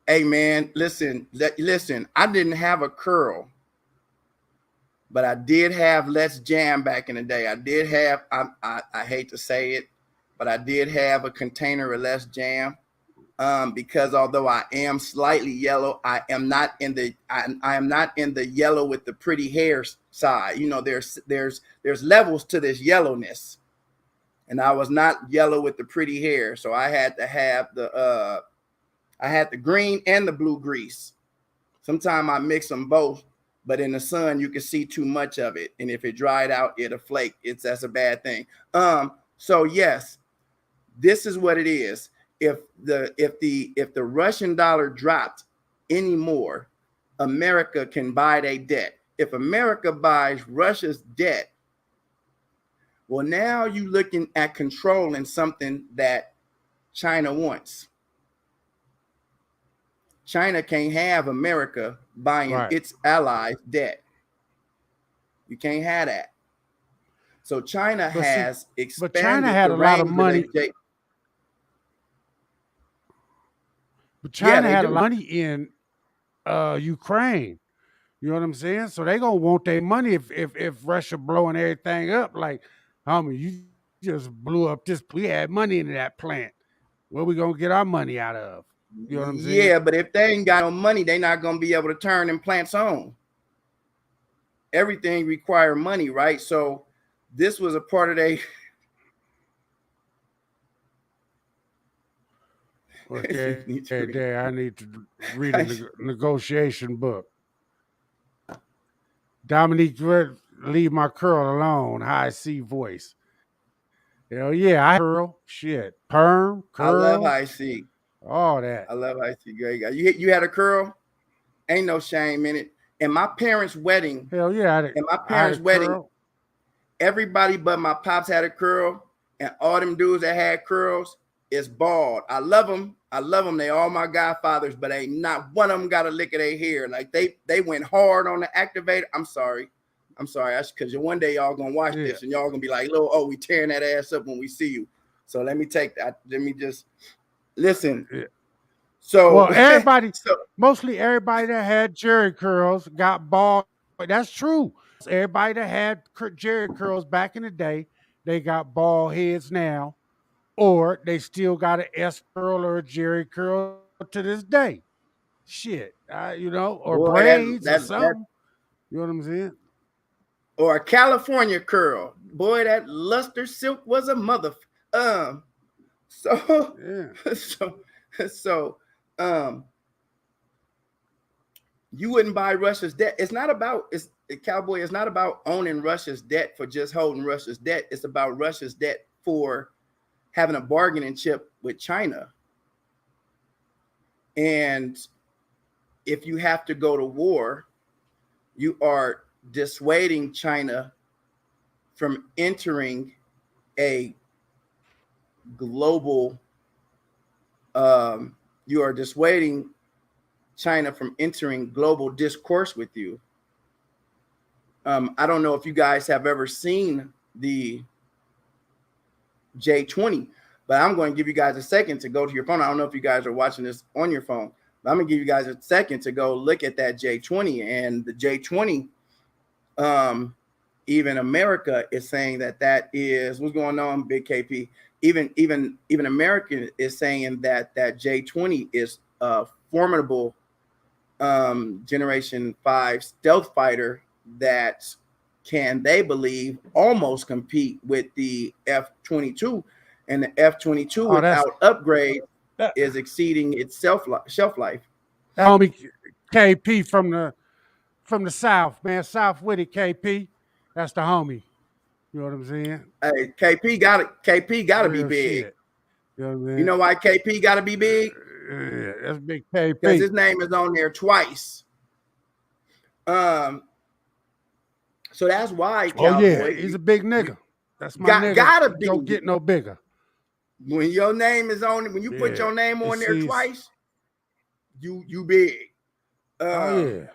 hey man, listen, I didn't have a curl, but I did have Let's Jam back in the day. I did have, I hate to say it, but I did have a container of Let's Jam. Because although I am slightly yellow, I am not in the yellow with the pretty hair side. You know, there's levels to this yellowness, and I was not yellow with the pretty hair, so I had to have the green and the blue grease. Sometimes I mix them both, but in the sun you can see too much of it, and if it dried out, it'll flake. That's a bad thing. So yes, this is what it is. If the Russian dollar dropped anymore, America can buy their debt. If America buys Russia's debt, well, now you're looking at controlling something that China wants. China can't have America buying its allies' debt. You can't have that. So China has expanded. But China had a lot of money. But China had money in Ukraine. You know what I'm saying? So they gonna want their money if Russia blowing everything up. Like, you just blew up this. We had money in that plant. Where we gonna get our money out of? You know what I'm saying? Yeah, but if they ain't got no money, they're not gonna be able to turn them plants on. Everything require money, right? So this was a part of their. Okay, I need to read a negotiation book. Dominique, leave my curl alone. High C voice. Hell yeah, I curl. Shit, perm, curl. I love high C. All that. I love high C. Great guy. You had a curl? Ain't no shame in it. And my parents' wedding. Hell yeah. And my parents' wedding. Everybody but my pops had a curl, and all them dudes that had curls, is bald. I love them. I love them. They all my godfathers, but ain't not one of them got a lick of their hair. Like they went hard on the activator. I'm sorry. That's because one day y'all gonna watch this and y'all gonna be like, oh, we tearing that ass up when we see you. So let me take that. Let me just listen. Yeah. So well, everybody, mostly everybody that had Jerry curls got bald. That's true. Everybody that had Jerry curls back in the day, they got bald heads now, or they still got an S curl or a Jerry curl to this day. Shit, or boy, braids or that something. You know what I'm saying? or a California curl. Boy, that luster silk was a mother. So Yeah. so you wouldn't buy Russia's debt. It's not about Cowboy. It's not about owning Russia's debt for just holding Russia's debt. It's about Russia's debt for having a bargaining chip with China. And if you have to go to war, you are dissuading China from entering a global. You are dissuading China from entering global discourse with you. I don't know if you guys have ever seen the J20, but I'm going to give you guys a second to go to your phone. I don't know if you guys are watching this on your phone, but I'm going to give you guys a second to go look at that J20. And the J20, even America is saying that is what's going on, Big KP. Even America is saying that J20 is a formidable Generation 5 stealth fighter that can, they believe, almost compete with the F-22, and the F-22 without upgrade is exceeding its shelf life. That homie KP from the South, man. South with it, KP. That's the homie. You know what I'm saying? Hey, KP got it. KP got to be big. Shit. You know what I'm saying? You know why KP got to be big? Yeah, that's big KP. Because his name is on there twice. So that's why. Cowboy, oh yeah, he's a big nigga. That's my nigga. Gotta be. Don't get no bigger. When your name is on it, when you put your name on there twice, you big. Oh yeah.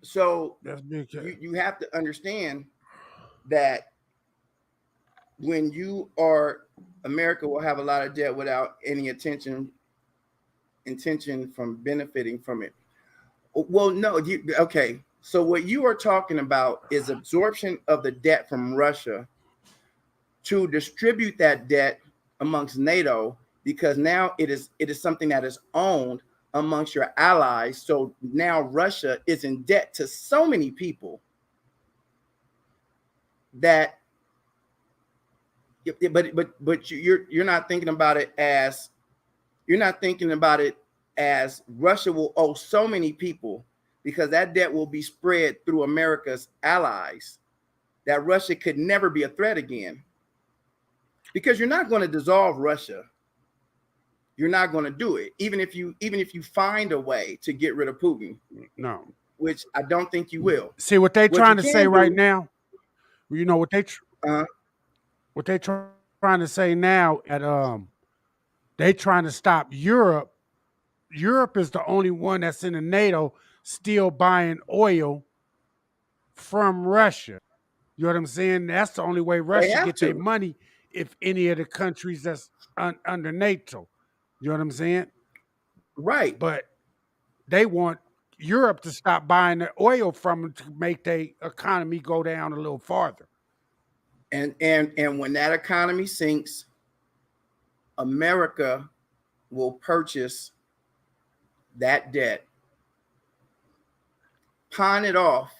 So that's big. You have to understand that when you are, America will have a lot of debt without any intention from benefiting from it. Well, no, okay. So what you are talking about is absorption of the debt from Russia to distribute that debt amongst NATO, because now it is something that is owned amongst your allies. So now Russia is in debt to so many people that, but you're not thinking about it as, Russia will owe so many people, because that debt will be spread through America's allies, that Russia could never be a threat again. Because you're not going to dissolve Russia. You're not going to do it, even if you find a way to get rid of Putin. No, which I don't think you will. See what they're trying to say right now. You know what what they trying to say now at they trying to stop Europe. Europe is the only one that's in the NATO still buying oil from Russia. You know what I'm saying? That's the only way Russia gets their money, if any of the countries that's under NATO. You know what I'm saying? Right. But they want Europe to stop buying their oil from them to make their economy go down a little farther. And when that economy sinks, America will purchase that debt, pawn it off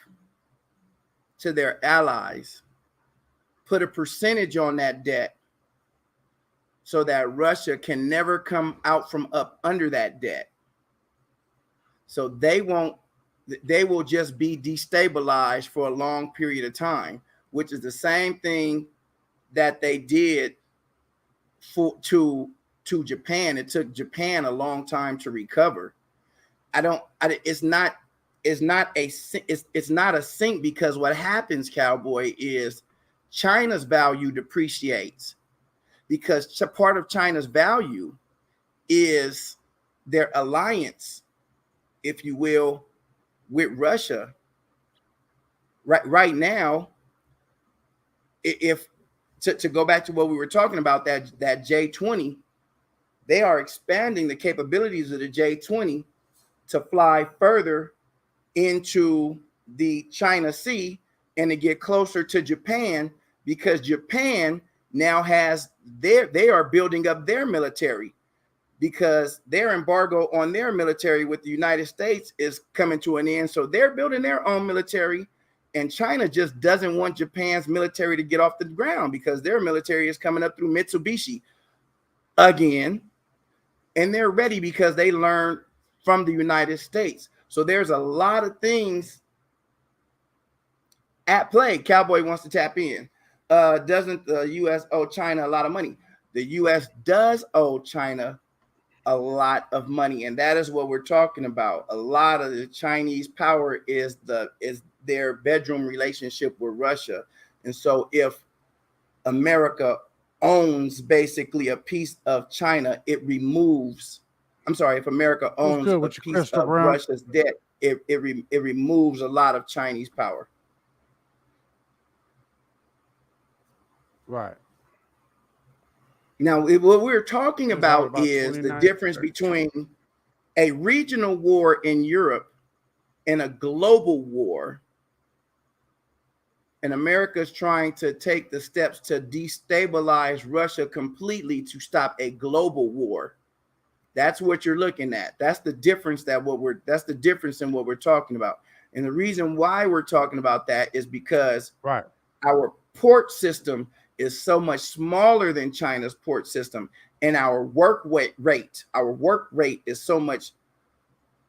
to their allies, put a percentage on that debt so that Russia can never come out from up under that debt. So they will just be destabilized for a long period of time, which is the same thing that they did to Japan. It took Japan a long time to recover. It's not a sink, because what happens, Cowboy, is China's value depreciates. because part of China's value is their alliance, if you will, with Russia. Right now, if to go back to what we were talking about, that J-20, they are expanding the capabilities of the J-20 to fly further into the China Sea and to get closer to Japan, because Japan now has they are building up their military, because their embargo on their military with the United States is coming to an end. So they're building their own military, and China just doesn't want Japan's military to get off the ground because their military is coming up through Mitsubishi again, and they're ready because they learned from the United States. So there's a lot of things at play. Cowboy wants to tap in. Doesn't the U.S. owe China a lot of money? The U.S. does owe China a lot of money, and that is what we're talking about. A lot of the Chinese power is their bedroom relationship with Russia. And so if America owns basically a piece of China, if America owns a piece of Russia's debt, it removes a lot of Chinese power. Right. Now, what we're talking about is the difference between a regional war in Europe and a global war. And America's trying to take the steps to destabilize Russia completely to stop a global war. That's what you're looking at. That's the difference that's the difference in what we're talking about. And the reason why we're talking about that is because our port system is so much smaller than China's port system, and our work rate is so much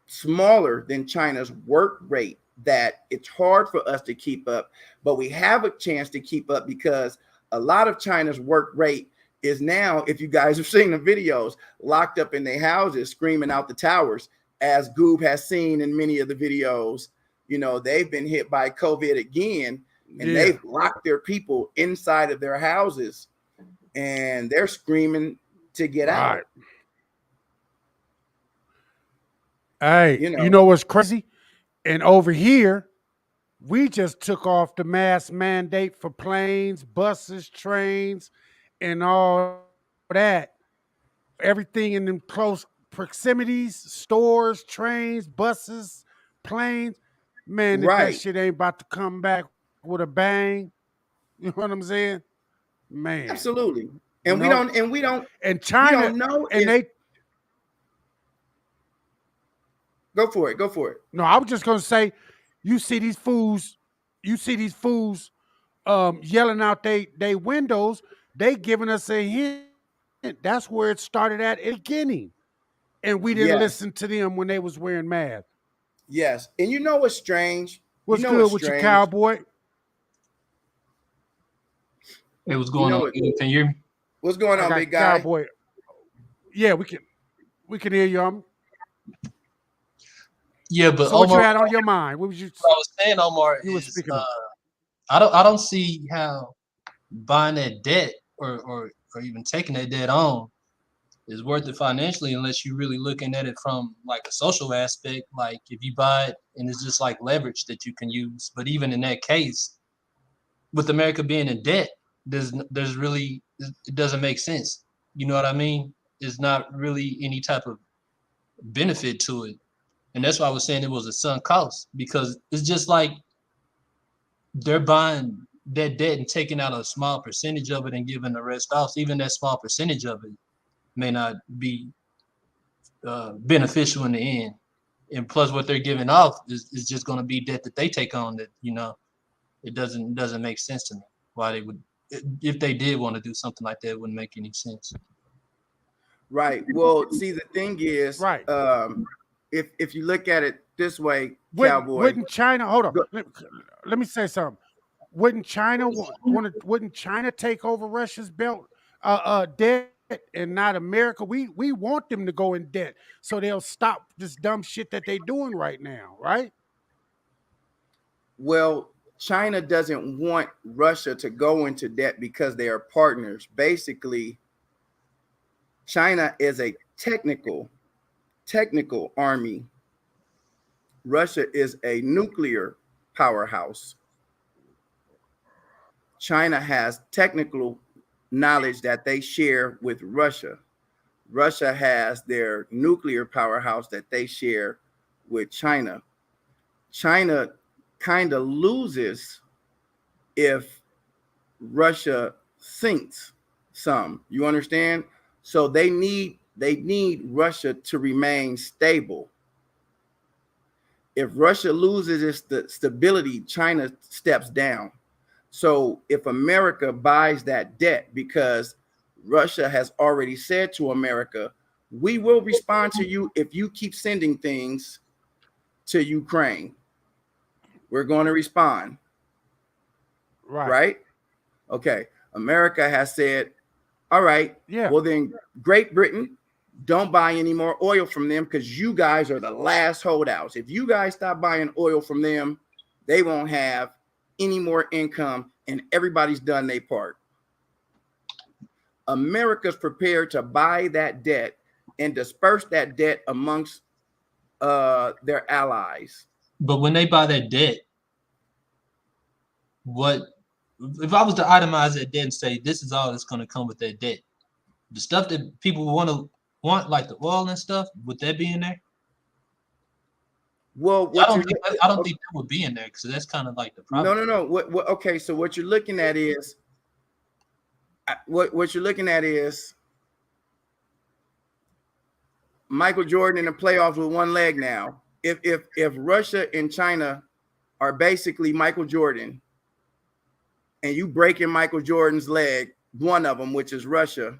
smaller than China's work rate that it's hard for us to keep up. But we have a chance to keep up because a lot of China's work rate is now, if you guys have seen the videos, locked up in their houses screaming out the towers, as Goob has seen in many of the videos. You know, they've been hit by COVID again, and they've locked their people inside of their houses, and they're screaming to get out. Hey, you know what's crazy? And over here, we just took off the mask mandate for planes, buses, trains, and all that. Everything in them close proximities, stores, trains, buses, planes. Man, that shit ain't about to come back with a bang. You know what I'm saying? Man. Absolutely. And we don't and China, we don't know and they go for it. No, I was just gonna say, you see these fools yelling out they windows, they giving us a hint. That's where it started at the beginning. And we didn't listen to them when they was wearing masks. Yes. And you know what's strange? What's good with your cowboy? Hey, what's going on? Can you hear me? What's going on, big guy? Cowboy. Yeah, we can hear you. Yeah, but so Omar, what you had on your mind? What was you? What I was saying, Omar, I don't see how buying that debt or even taking that debt on is worth it financially unless you're really looking at it from like a social aspect. Like if you buy it and it's just like leverage that you can use. But even in that case, with America being in debt, there's really, it doesn't make sense. You know what I mean? There's not really any type of benefit to it. And that's why I was saying it was a sunk cost, because it's just like they're buying that debt and taking out a small percentage of it and giving the rest off. So even that small percentage of it may not be beneficial in the end. And plus what they're giving off is just going to be debt that they take on that, you know, it doesn't make sense to me why they would, if they did want to do something like that, it wouldn't make any sense. Right. Well, see, the thing is, if you look at it this way, Cowboy, wouldn't China, hold on, let me say something. Wouldn't China wouldn't China take over Russia's debt and not America? We want them to go in debt so they'll stop this dumb shit that they're doing right now, right? Well, China doesn't want Russia to go into debt because they are partners. Basically, China is a technical army. Russia is a nuclear powerhouse. China has technical knowledge that they share with Russia. Russia has their nuclear powerhouse that they share with China. China kind of loses if Russia sinks some. You understand? So they need Russia to remain stable. If Russia loses its stability, China steps down. So if America buys that debt, because Russia has already said to America, we will respond to you if you keep sending things to Ukraine. We're going to respond. Right? Okay. America has said, all right, well then Great Britain, don't buy any more oil from them because you guys are the last holdouts. If you guys stop buying oil from them, they won't have any more income and everybody's done their part. America's prepared to buy that debt and disperse that debt amongst their allies. But when they buy that debt, what if I was to itemize that debt and say this is all that's going to come with that debt? The stuff that people want, like the oil and stuff, would that be in there? Well, I don't think that would be in there because that's kind of like the problem. No. Okay, so what you're looking at is what you're looking at is Michael Jordan in the playoffs with one leg now. If Russia and China are basically Michael Jordan, and you breaking Michael Jordan's leg, one of them, which is Russia,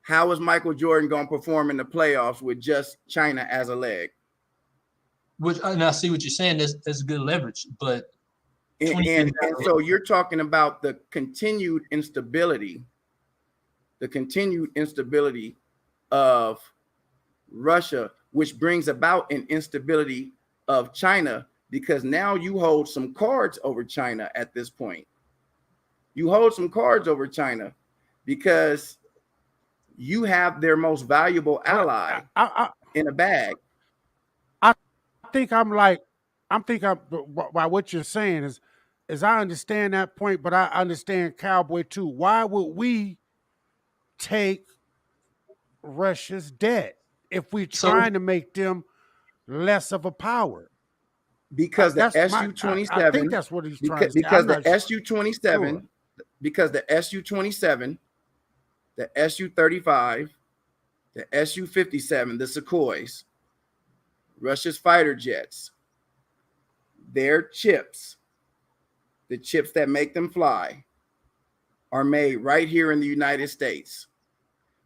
how is Michael Jordan going to perform in the playoffs with just China as a leg? And I see what you're saying. That's good leverage, but and so you're talking about the continued instability of Russia, which brings about an instability of China, because now you hold some cards over China at this point. You hold some cards over China because you have their most valuable ally in a bag. I think by what you're saying is I understand that point, but I understand Cowboy too. Why would we take Russia's debt if we're trying to make them less of a power? Because the Su-27, I think that's what he's trying to say. Because the Su-27, because the Su-27, the Su-35, the Su-57, the Sukhois, Russia's fighter jets, their chips, the chips that make them fly, are made right here in the United States.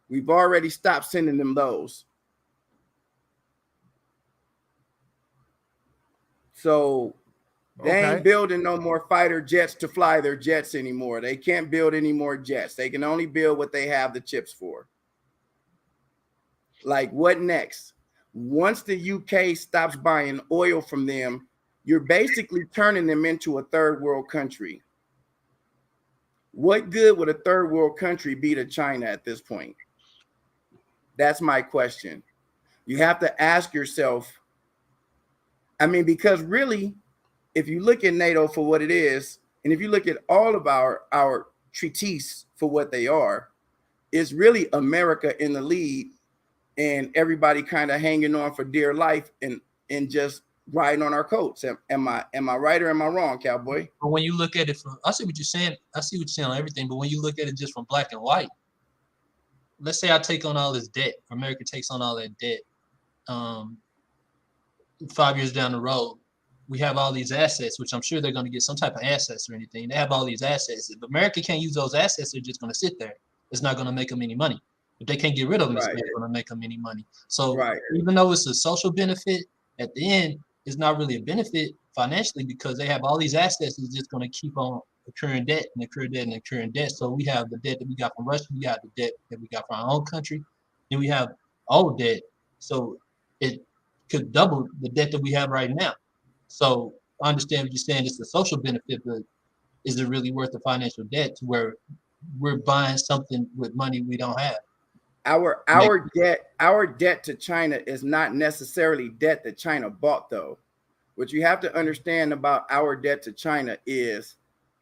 We've already stopped sending them those. So they ain't building no more fighter jets to fly their jets anymore. They can't build any more jets. They can only build what they have the chips for. Like, what next? Once the UK stops buying oil from them, you're basically turning them into a third world country. What good would a third world country be to China at this point? That's my question. You have to ask yourself, I mean, because really, if you look at NATO for what it is, and if you look at all of our treaties for what they are, it's really America in the lead and everybody kind of hanging on for dear life and just riding on our coats. Am I right or am I wrong, Cowboy? But when you look at it from, I see what you're saying. I see what you're saying on everything. But when you look at it just from black and white, let's say I take on all this debt. America takes on all that debt. 5 years down the road, we have all these assets, which I'm sure they're going to get some type of assets or anything. They have all these assets. If America can't use those assets, they're just going to sit there. It's not going to make them any money. If they can't get rid of them, it's not going to make them any money. So even though it's a social benefit, at the end, it's not really a benefit financially because they have all these assets. It's just going to keep on accruing debt and accruing debt and accruing debt. So we have the debt that we got from Russia. We got the debt that we got from our own country. Then we have old debt. So it could double the debt that we have right now. So I understand what you're saying. It's a social benefit, but is it really worth the financial debt to where we're buying something with money we don't have? Our debt to China is not necessarily debt that China bought, though. What you have to understand about our debt to China is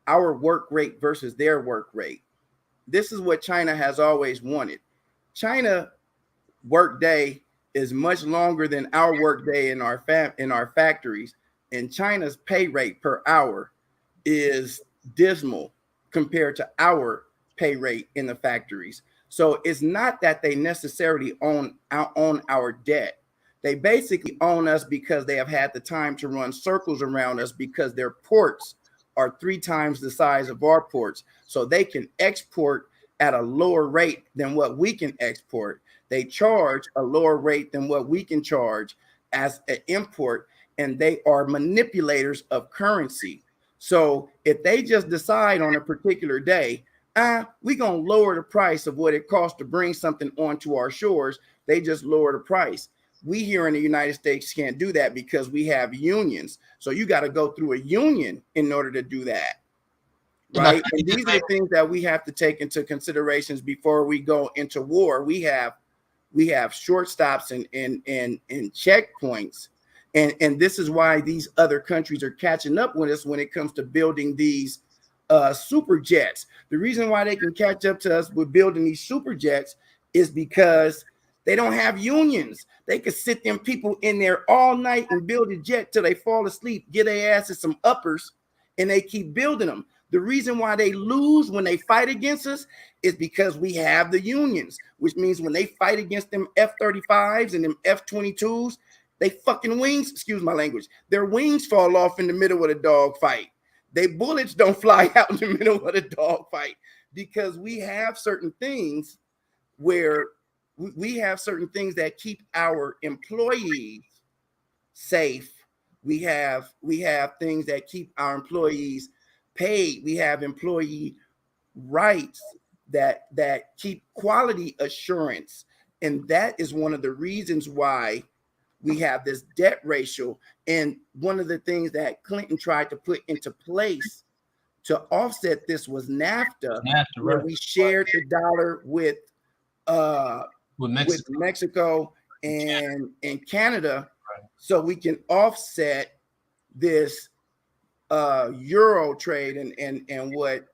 our work rate versus their work rate. This is what China has always wanted. China work day is much longer than our work day in our factories, and China's pay rate per hour is dismal compared to our pay rate in the factories. So it's not that they necessarily own our debt. They basically own us because they have had the time to run circles around us because their ports are 3 times the size of our ports. So they can export at a lower rate than what we can export. They charge a lower rate than what we can charge as an import, and they are manipulators of currency. So if they just decide on a particular day, we're going to lower the price of what it costs to bring something onto our shores, they just lower the price. We here in the United States can't do that because we have unions. So you got to go through a union in order to do that. Right. And these are the things that we have to take into considerations before we go into war. We have short stops and checkpoints. And this is why these other countries are catching up with us when it comes to building these super jets. The reason why they can catch up to us with building these super jets is because they don't have unions. They could sit them people in there all night and build a jet till they fall asleep, get their asses some uppers, and they keep building them. The reason why they lose when they fight against us is because we have the unions, which means when they fight against them F-35s and them F-22s, they fucking wings, excuse my language, their wings fall off in the middle of the dog fight. They bullets don't fly out in the middle of the dog fight because we have certain things where we have certain things that keep our employees safe. We have things that keep our employees paid. We have employee rights that keep quality assurance. And that is one of the reasons why we have this debt ratio. And one of the things that Clinton tried to put into place to offset this was NAFTA, where we shared the dollar with Mexico and Canada, so we can offset this Euro trade and what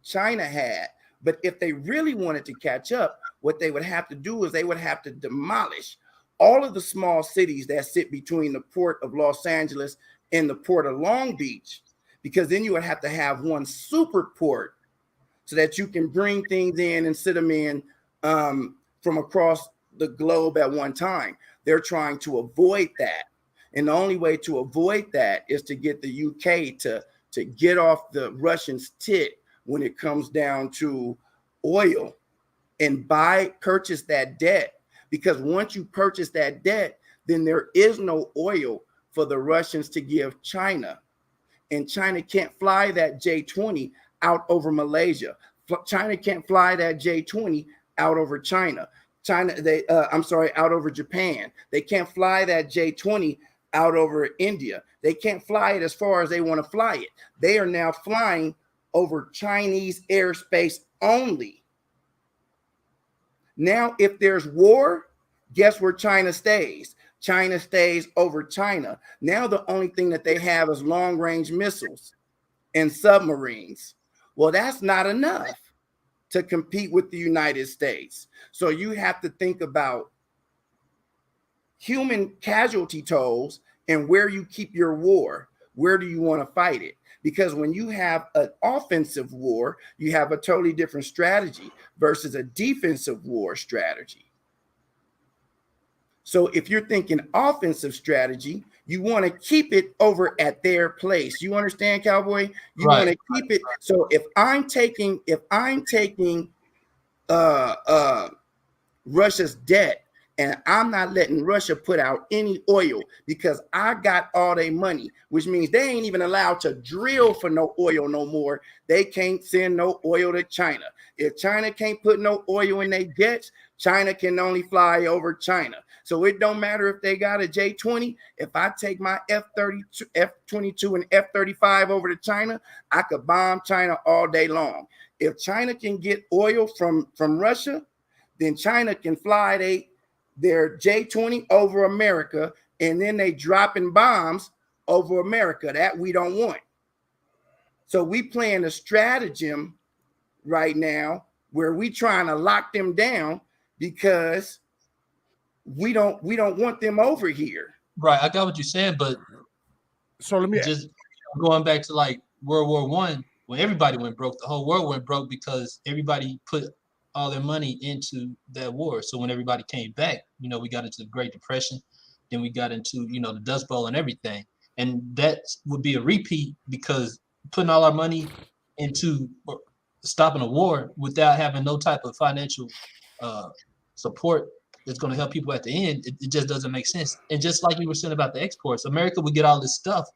China had. But if they really wanted to catch up, what they would have to do is they would have to demolish all of the small cities that sit between the port of Los Angeles and the port of Long Beach, because then you would have to have one super port so that you can bring things in and sit them in from across the globe at one time. They're trying to avoid that. And the only way to avoid that is to get the UK to get off the Russians' tit when it comes down to oil and purchase that debt. Because once you purchase that debt, then there is no oil for the Russians to give China. And China can't fly that J-20 out over Malaysia. China can't fly that J-20 out over China. Out over Japan. They can't fly that J-20 out over India. They can't fly it as far as they want to fly it. They are now flying over Chinese airspace only. Now, if there's war, guess where China stays? China stays over China. Now the only thing that they have is long-range missiles and submarines. Well, that's not enough to compete with the United States. So you have to think about human casualty tolls and where you keep your war. Where do you want to fight it? Because when you have an offensive war, you have a totally different strategy versus a defensive war strategy. So if you're thinking offensive strategy, you want to keep it over at their place. You understand, Cowboy? You want to keep it. So if I'm taking Russia's debt and I'm not letting Russia put out any oil because I got all their money, which means they ain't even allowed to drill for no oil no more. They can't send no oil to China. If China can't put no oil in their jets, China can only fly over China. So it don't matter if they got a J-20. If I take my F-32, F-22 and F-35 over to China, I could bomb China all day long. If China can get oil from Russia, then China can fly their J-20 over America, and then they dropping bombs over America. That we don't want. So we playing a stratagem right now where we trying to lock them down because we don't want them over here. Right, I got what you're saying, but So let me just going back to like World War One, when everybody went broke, the whole world went broke because everybody put all their money into that war. So when everybody came back, we got into the Great Depression, then we got into, the Dust Bowl and everything. And that would be a repeat because putting all our money into stopping a war without having no type of financial support that's going to help people at the end, it just doesn't make sense. And just like you were saying about the exports, America would get all this stuff,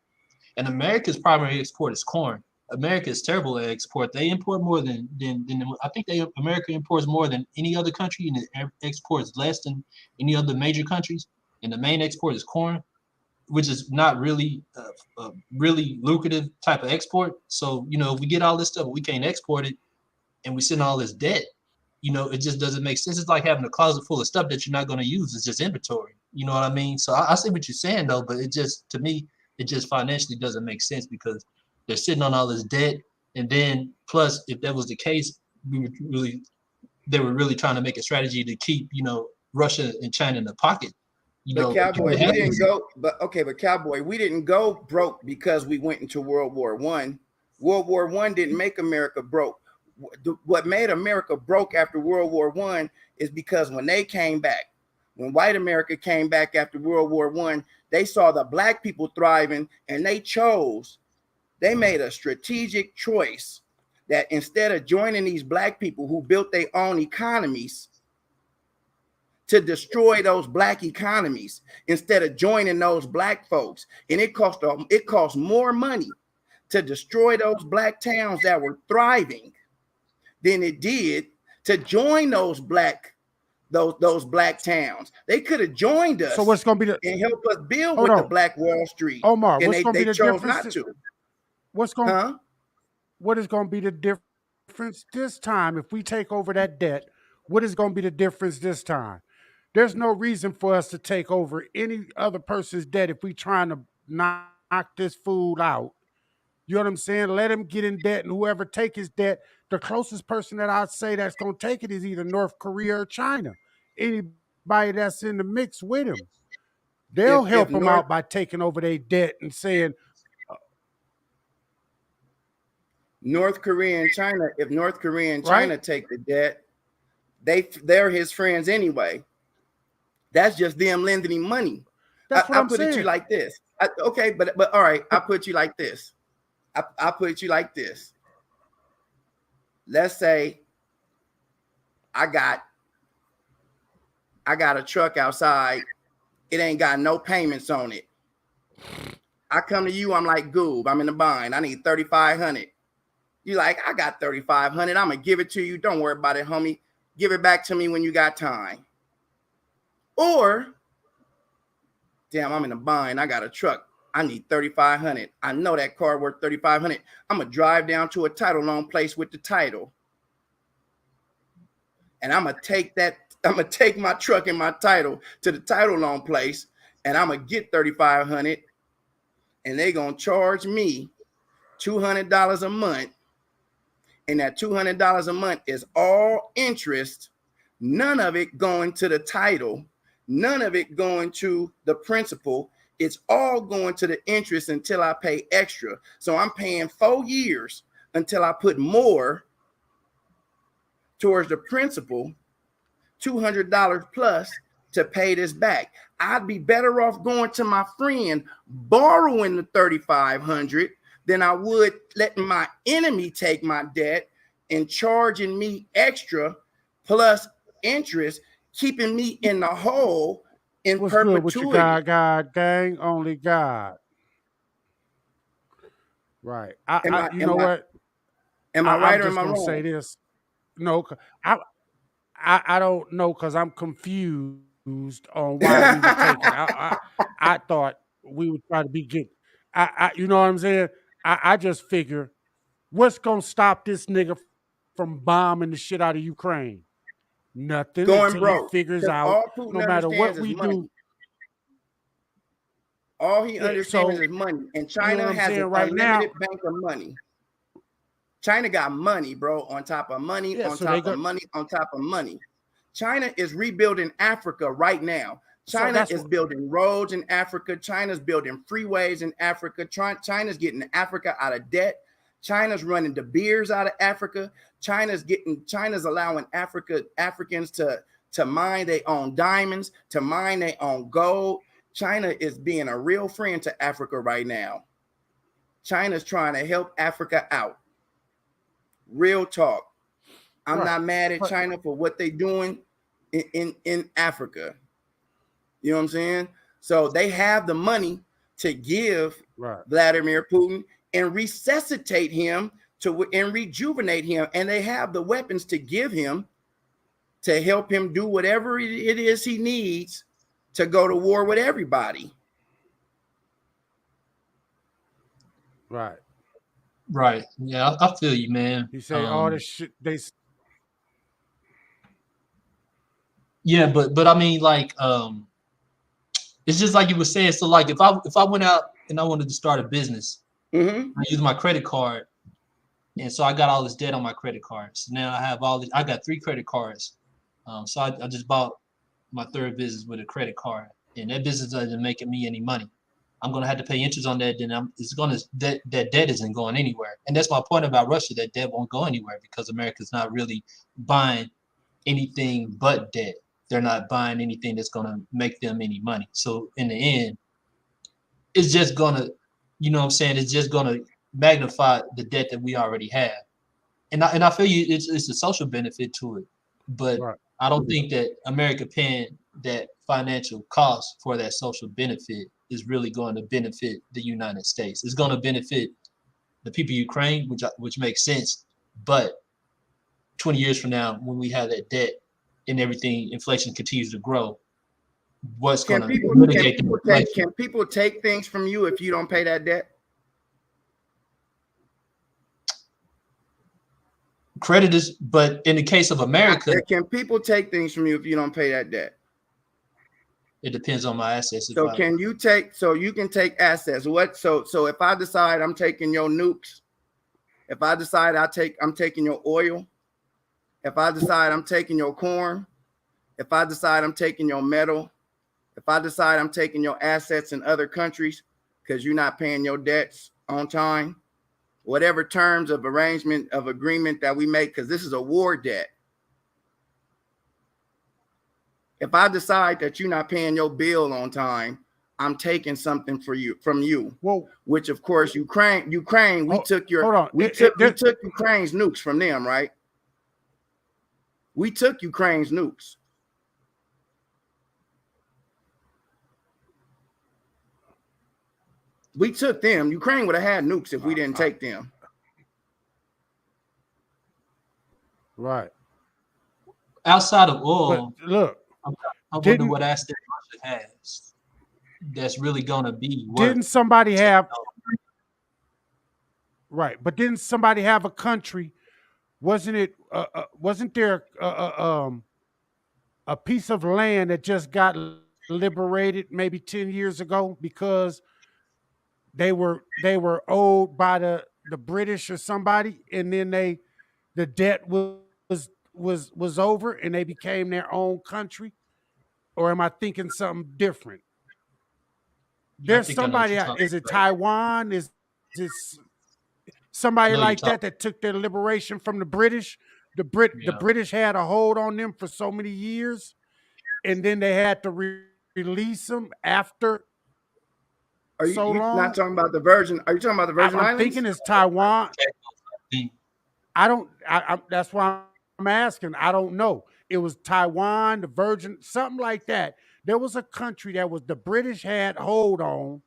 and America's primary export is corn. America is terrible at export. They import more than I think America imports more than any other country, and it exports less than any other major countries. And the main export is corn, which is not really a really lucrative type of export. So if we get all this stuff, we can't export it, and we send all this debt. It just doesn't make sense. It's like having a closet full of stuff that you're not going to use. It's just inventory. You know what I mean? So I see what you're saying though, but to me, it just financially doesn't make sense because they're sitting on all this debt. And then plus, if that was the case, they were really trying to make a strategy to keep, Russia and China in the pocket. But Cowboy, we didn't go, but Cowboy, we didn't go broke because we went into World War One. World War One didn't make America broke. What made America broke after World War One is because when they came back, when white America came back after World War One, they saw the black people thriving, and they made a strategic choice that instead of joining these black people who built their own economies to destroy those black economies, instead of joining those black folks, and it cost more money to destroy those black towns that were thriving than it did to join those black towns. They could have joined us. So what's going to be and help us build with the Black Wall Street. Omar, and what's going to be the chose difference? not to. What is going to be the difference this time if we take over that debt? What is going to be the difference this time? There's no reason for us to take over any other person's debt if we trying to knock this fool out. You know what I'm saying? Let him get in debt, and whoever take his debt, the closest person that I'd say that's going to take it is either North Korea or China. Anybody that's in the mix with him, they'll help him out by taking over their debt and saying, North Korea and China, if North Korea and China take the debt, they're his friends anyway. That's just them lending him money. That's what I'm put saying. it to you like this. Okay, but all right, I put you like this. I put it you like this. Let's say I got a truck outside. It ain't got no payments on it. I come to you, I'm like, Goob, I'm in the bind. I need 3,500. You like, I got 3,500. I'm gonna give it to you. Don't worry about it, homie. Give it back to me when you got time. Or, damn, I'm in a bind. I got a truck. I need 3,500. I know that car worth 3,500. I'm gonna drive down to a title loan place with the title, and I'm gonna take my truck and my title to the title loan place, and I'm gonna get 3,500, and they gonna charge me $200 a month, and that $200 a month is all interest. None of it going to the title. None of it going to the principal. It's all going to the interest until I pay extra. So I'm paying 4 years until I put more towards the principal, $200 plus to pay this back. I'd be better off going to my friend borrowing the 3,500 than I would letting my enemy take my debt and charging me extra plus interest, keeping me in the hole in what's perpetuity. Good with you, God, gang, only God. Right. You know what? Am I right or am am I wrong? Say this. No, I don't know because I'm confused on why we were taking. I thought we would try to be good. You know what I'm saying? I just figure what's gonna stop this nigga from bombing the shit out of Ukraine? nothing going until he broke. figures Because out all no Putin matter understands what is we money. do. All he Yeah, understands so is money. And you know what China I'm has saying an right now. unlimited bank of money. China got money, bro, on top of money, Yeah, on so they top of got money, on top of money. China is rebuilding Africa right now. so China that's is what building roads in Africa. China's building freeways in Africa. China's getting Africa out of debt. China's running the beers out of Africa. China's allowing Africans to mine their own diamonds, to mine their own gold. China is being a real friend to Africa right now. China's trying to help Africa out. Real talk. I'm right. not mad at But China for what they're doing in Africa. You know what I'm saying? So they have the money to give right, Vladimir Putin and resuscitate him and rejuvenate him. And they have the weapons to give him to help him do whatever it is he needs to go to war with everybody. right. Right. Yeah, I feel you, man. He say all this shit Yeah, but I mean, like, it's just like you were saying. So, like, if I went out and I wanted to start a business, Mm-hmm. I use my credit card, and so I got all this debt on my credit card. So now I have all this. I got 3 credit cards. So I just bought my 3rd business with a credit card, and that business doesn't make me any money. I'm gonna have to pay interest on that. Then that debt isn't going anywhere. And that's my point about Russia. That debt won't go anywhere because America's not really buying anything but debt. They're not buying anything that's gonna make them any money. So in the end, it's just gonna, you know what I'm saying? It's just gonna magnify the debt that we already have. And I feel you. It's a social benefit to it, but right, I don't think that America paying that financial cost for that social benefit is really going to benefit the United States. It's going to benefit the people of Ukraine, which makes sense. But 20 years from now, when we have that debt and everything, inflation continues to grow, what's going Can to people can mitigate the people take inflation? can people take things from you if you don't pay that debt? Credit is, but in the case of America, Can people take things from you if you don't pay that debt? it depends on my assets. So can you take? So you can take assets. What? So if I decide I'm taking your nukes, if I decide I'm taking your oil, if I decide I'm taking your corn, if I decide I'm taking your metal, if I decide I'm taking your assets in other countries because you're not paying your debts on time, whatever terms of arrangement of agreement that we make, because this is a war debt. If I decide that you're not paying your bill on time, I'm taking something from you. Whoa. Which of course Ukraine, we took hold on. we took Ukraine's nukes from them, right? We took Ukraine's nukes. We took them. Ukraine would have had nukes if we didn't take them. Right. Outside of oil, but look, I wonder what asset Russia has that's really gonna be worth. Didn't somebody have right? But didn't somebody have a country? Wasn't it? Wasn't there a piece of land that just got liberated maybe 10 years ago because they were owed by the British or somebody, and then the debt was over and they became their own country? Or am I thinking something different? There's somebody out, is it Taiwan? Is this somebody like that took their liberation from the British? The British had a hold on them for so many years, and then they had to release them after so long. Not talking about the Virgin? Are you talking about the Virgin Islands? I'm thinking it's Taiwan. I don't. That's why I'm asking. I don't know. It was Taiwan, the Virgin, something like that. There was a country that was the British had hold on,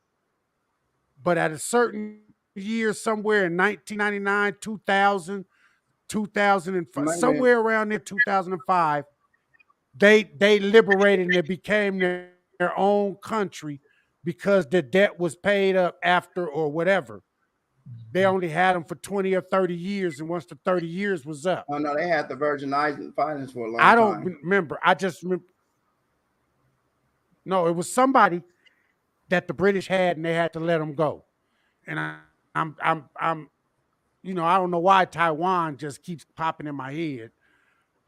but at a certain year, somewhere in 1999, 2000, 2005, somewhere around there, 2005, they liberated and it became their own country because the debt was paid up after or whatever. they only had them for 20 or 30 years, and once the 30 years was up. Oh no, they had the Virgin Islands for a long I don't time. remember. I just remember. No, it was somebody that the British had, and they had to let them go. And I'm, I don't know why Taiwan just keeps popping in my head,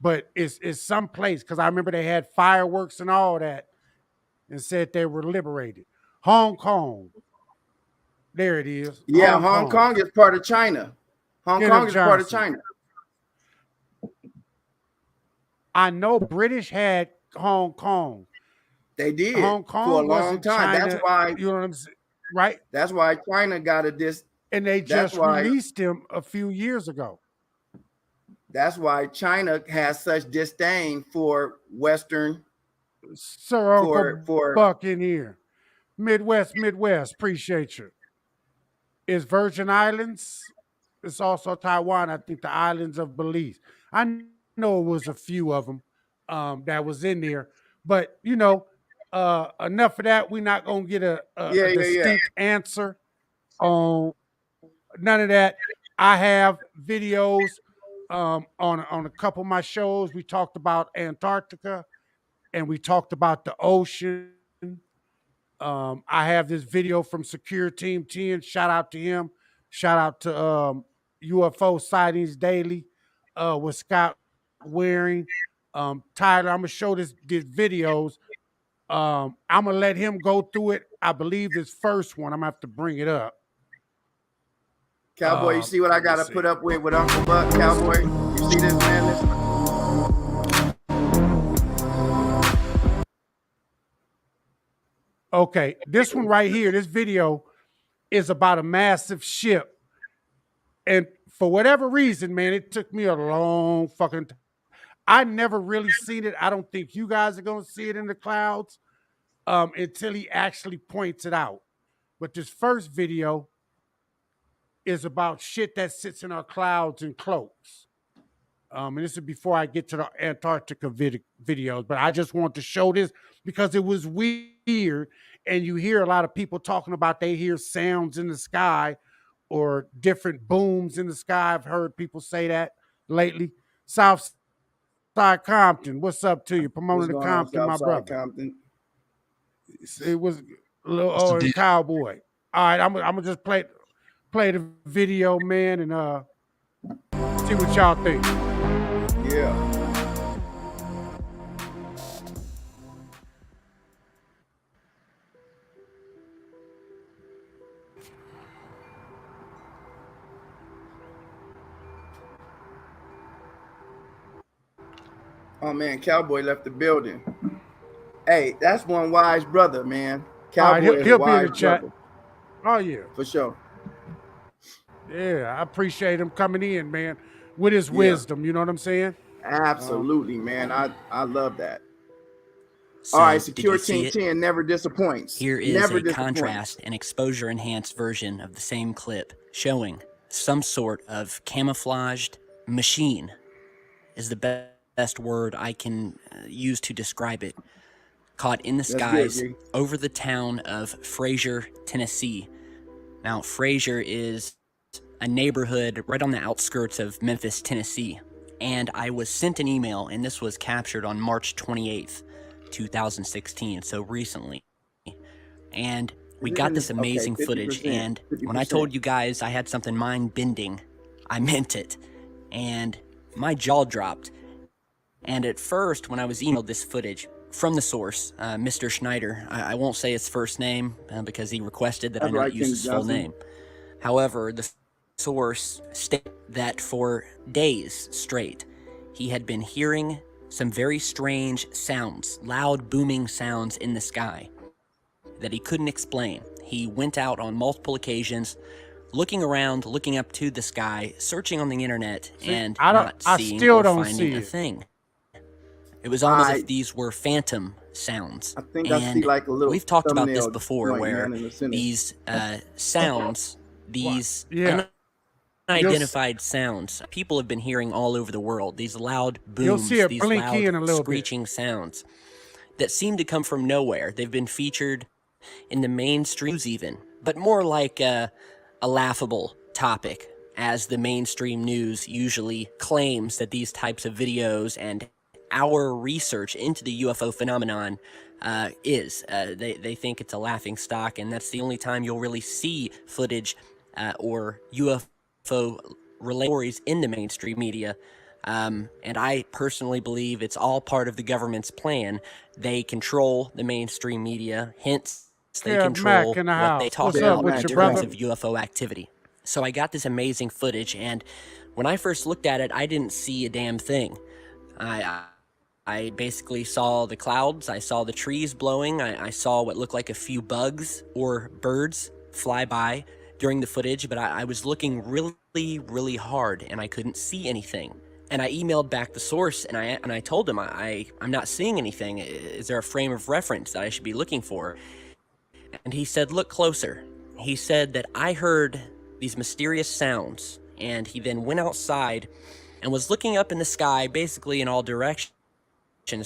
but it's some place because I remember they had fireworks and all that, and said they were liberated. Hong Kong, there it is. Yeah, Hong Kong is part of China. Hong Kong is part of China. I know British had Hong Kong. They did Hong Kong for a long time. China, that's why, you know what I'm saying, right? That's why China got and they just released him a few years ago. That's why China has such disdain for Western. Sir Uncle Buck in here. Midwest, appreciate you. It's Virgin Islands. It's also Taiwan. I think the islands of Belize. I know it was a few of them that was in there, but enough of that. We're not gonna get a distinct answer on none of that. I have videos on a couple of my shows. We talked about Antarctica, and we talked about the ocean. I have this video from Secure Team 10. Shout out to him. Shout out to UFO Sightings Daily with Scott Waring. Tyler, I'm going to show these videos. I'm going to let him go through it. I believe this first one, I'm going to have to bring it up. Cowboy, you see what I got to put up with Uncle Buck, Cowboy? You see this, man? Okay, this one right here, this video is about a massive ship. And for whatever reason, man, it took me a long fucking time. I never really seen it. I don't think you guys are going to see it in the clouds until he actually points it out. But this first video is about shit that sits in our clouds and cloaks. And this is before I get to the Antarctica videos. But I just want to show this because it was weird. And you hear a lot of people talking about they hear sounds in the sky or different booms in the sky. I've heard people say that lately. Southside Compton, what's up to you? Promoting the Compton, my brother. Compton? It was a little Cowboy. All right, I'm gonna just play the video, man, and see what y'all think. Yeah. Oh man, Cowboy left the building. Hey, that's one wise brother, man. Cowboy he'll be in the chat. Oh yeah, for sure. Yeah, I appreciate him coming in, man, with his wisdom. You know what I'm saying? Absolutely, man. I love that. So, all right, Secure Team 10 never disappoints. Here is a contrast and exposure enhanced version of the same clip showing some sort of camouflaged machine is the best word I can use to describe it. Caught in the skies over the town of Fraser, Tennessee. Now, Fraser is a neighborhood right on the outskirts of Memphis, Tennessee. And I was sent an email, and this was captured on March 28th, 2016, so recently. And we got this amazing footage, and when I told you guys I had something mind-bending, I meant it. And my jaw dropped. And at first, when I was emailed this footage from the source, Mr. Schneider, I won't say his first name because he requested that I not use his full name. However, the source stated that for days straight, he had been hearing some very strange sounds, loud booming sounds in the sky that he couldn't explain. He went out on multiple occasions, looking around, looking up to the sky, searching on the internet, and not seeing or finding a thing. It was almost as if these were phantom sounds. I think I see like a little. We've talked about this before, where these sounds, these unidentified sounds, people have been hearing all over the world. These loud booms, these loud screeching sounds that seem to come from nowhere. They've been featured in the mainstreams even, but more like a laughable topic, as the mainstream news usually claims that these types of videos and our research into the UFO phenomenon is. They think it's a laughing stock, and that's the only time you'll really see footage or UFO related stories in the mainstream media. And I personally believe it's all part of the government's plan. They control the mainstream media, hence they Kev Mack control in the what they house. talk What's Yeah, up about with in you, Mac, terms brother? of UFO activity. So I got this amazing footage, and when I first looked at it, I didn't see a damn thing. I basically saw the clouds, I saw the trees blowing, I saw what looked like a few bugs or birds fly by during the footage, but I was looking really, really hard and I couldn't see anything. And I emailed back the source and I told him I'm not seeing anything. Is there a frame of reference that I should be looking for? And he said, look closer. He said that I heard these mysterious sounds, and he then went outside and was looking up in the sky, basically in all directions,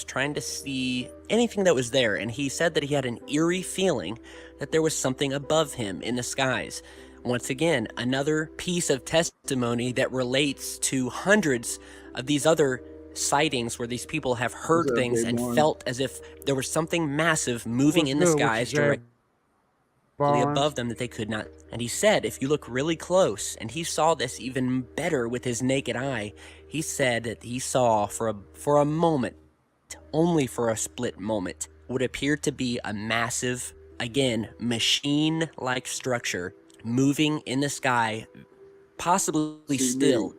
trying to see anything that was there. And he said that he had an eerie feeling that there was something above him in the skies. Once again, another piece of testimony that relates to hundreds of these other sightings where these people have heard What's up, things Big and Warren? felt as if there was something massive moving What's in the good with you, skies Jay directly Barnes? above them that they could not. And he said, if you look really close, and he saw this even better with his naked eye, he said that he saw for a moment, only for a split moment, what appeared to be a massive, again, machine-like structure moving in the sky, possibly still,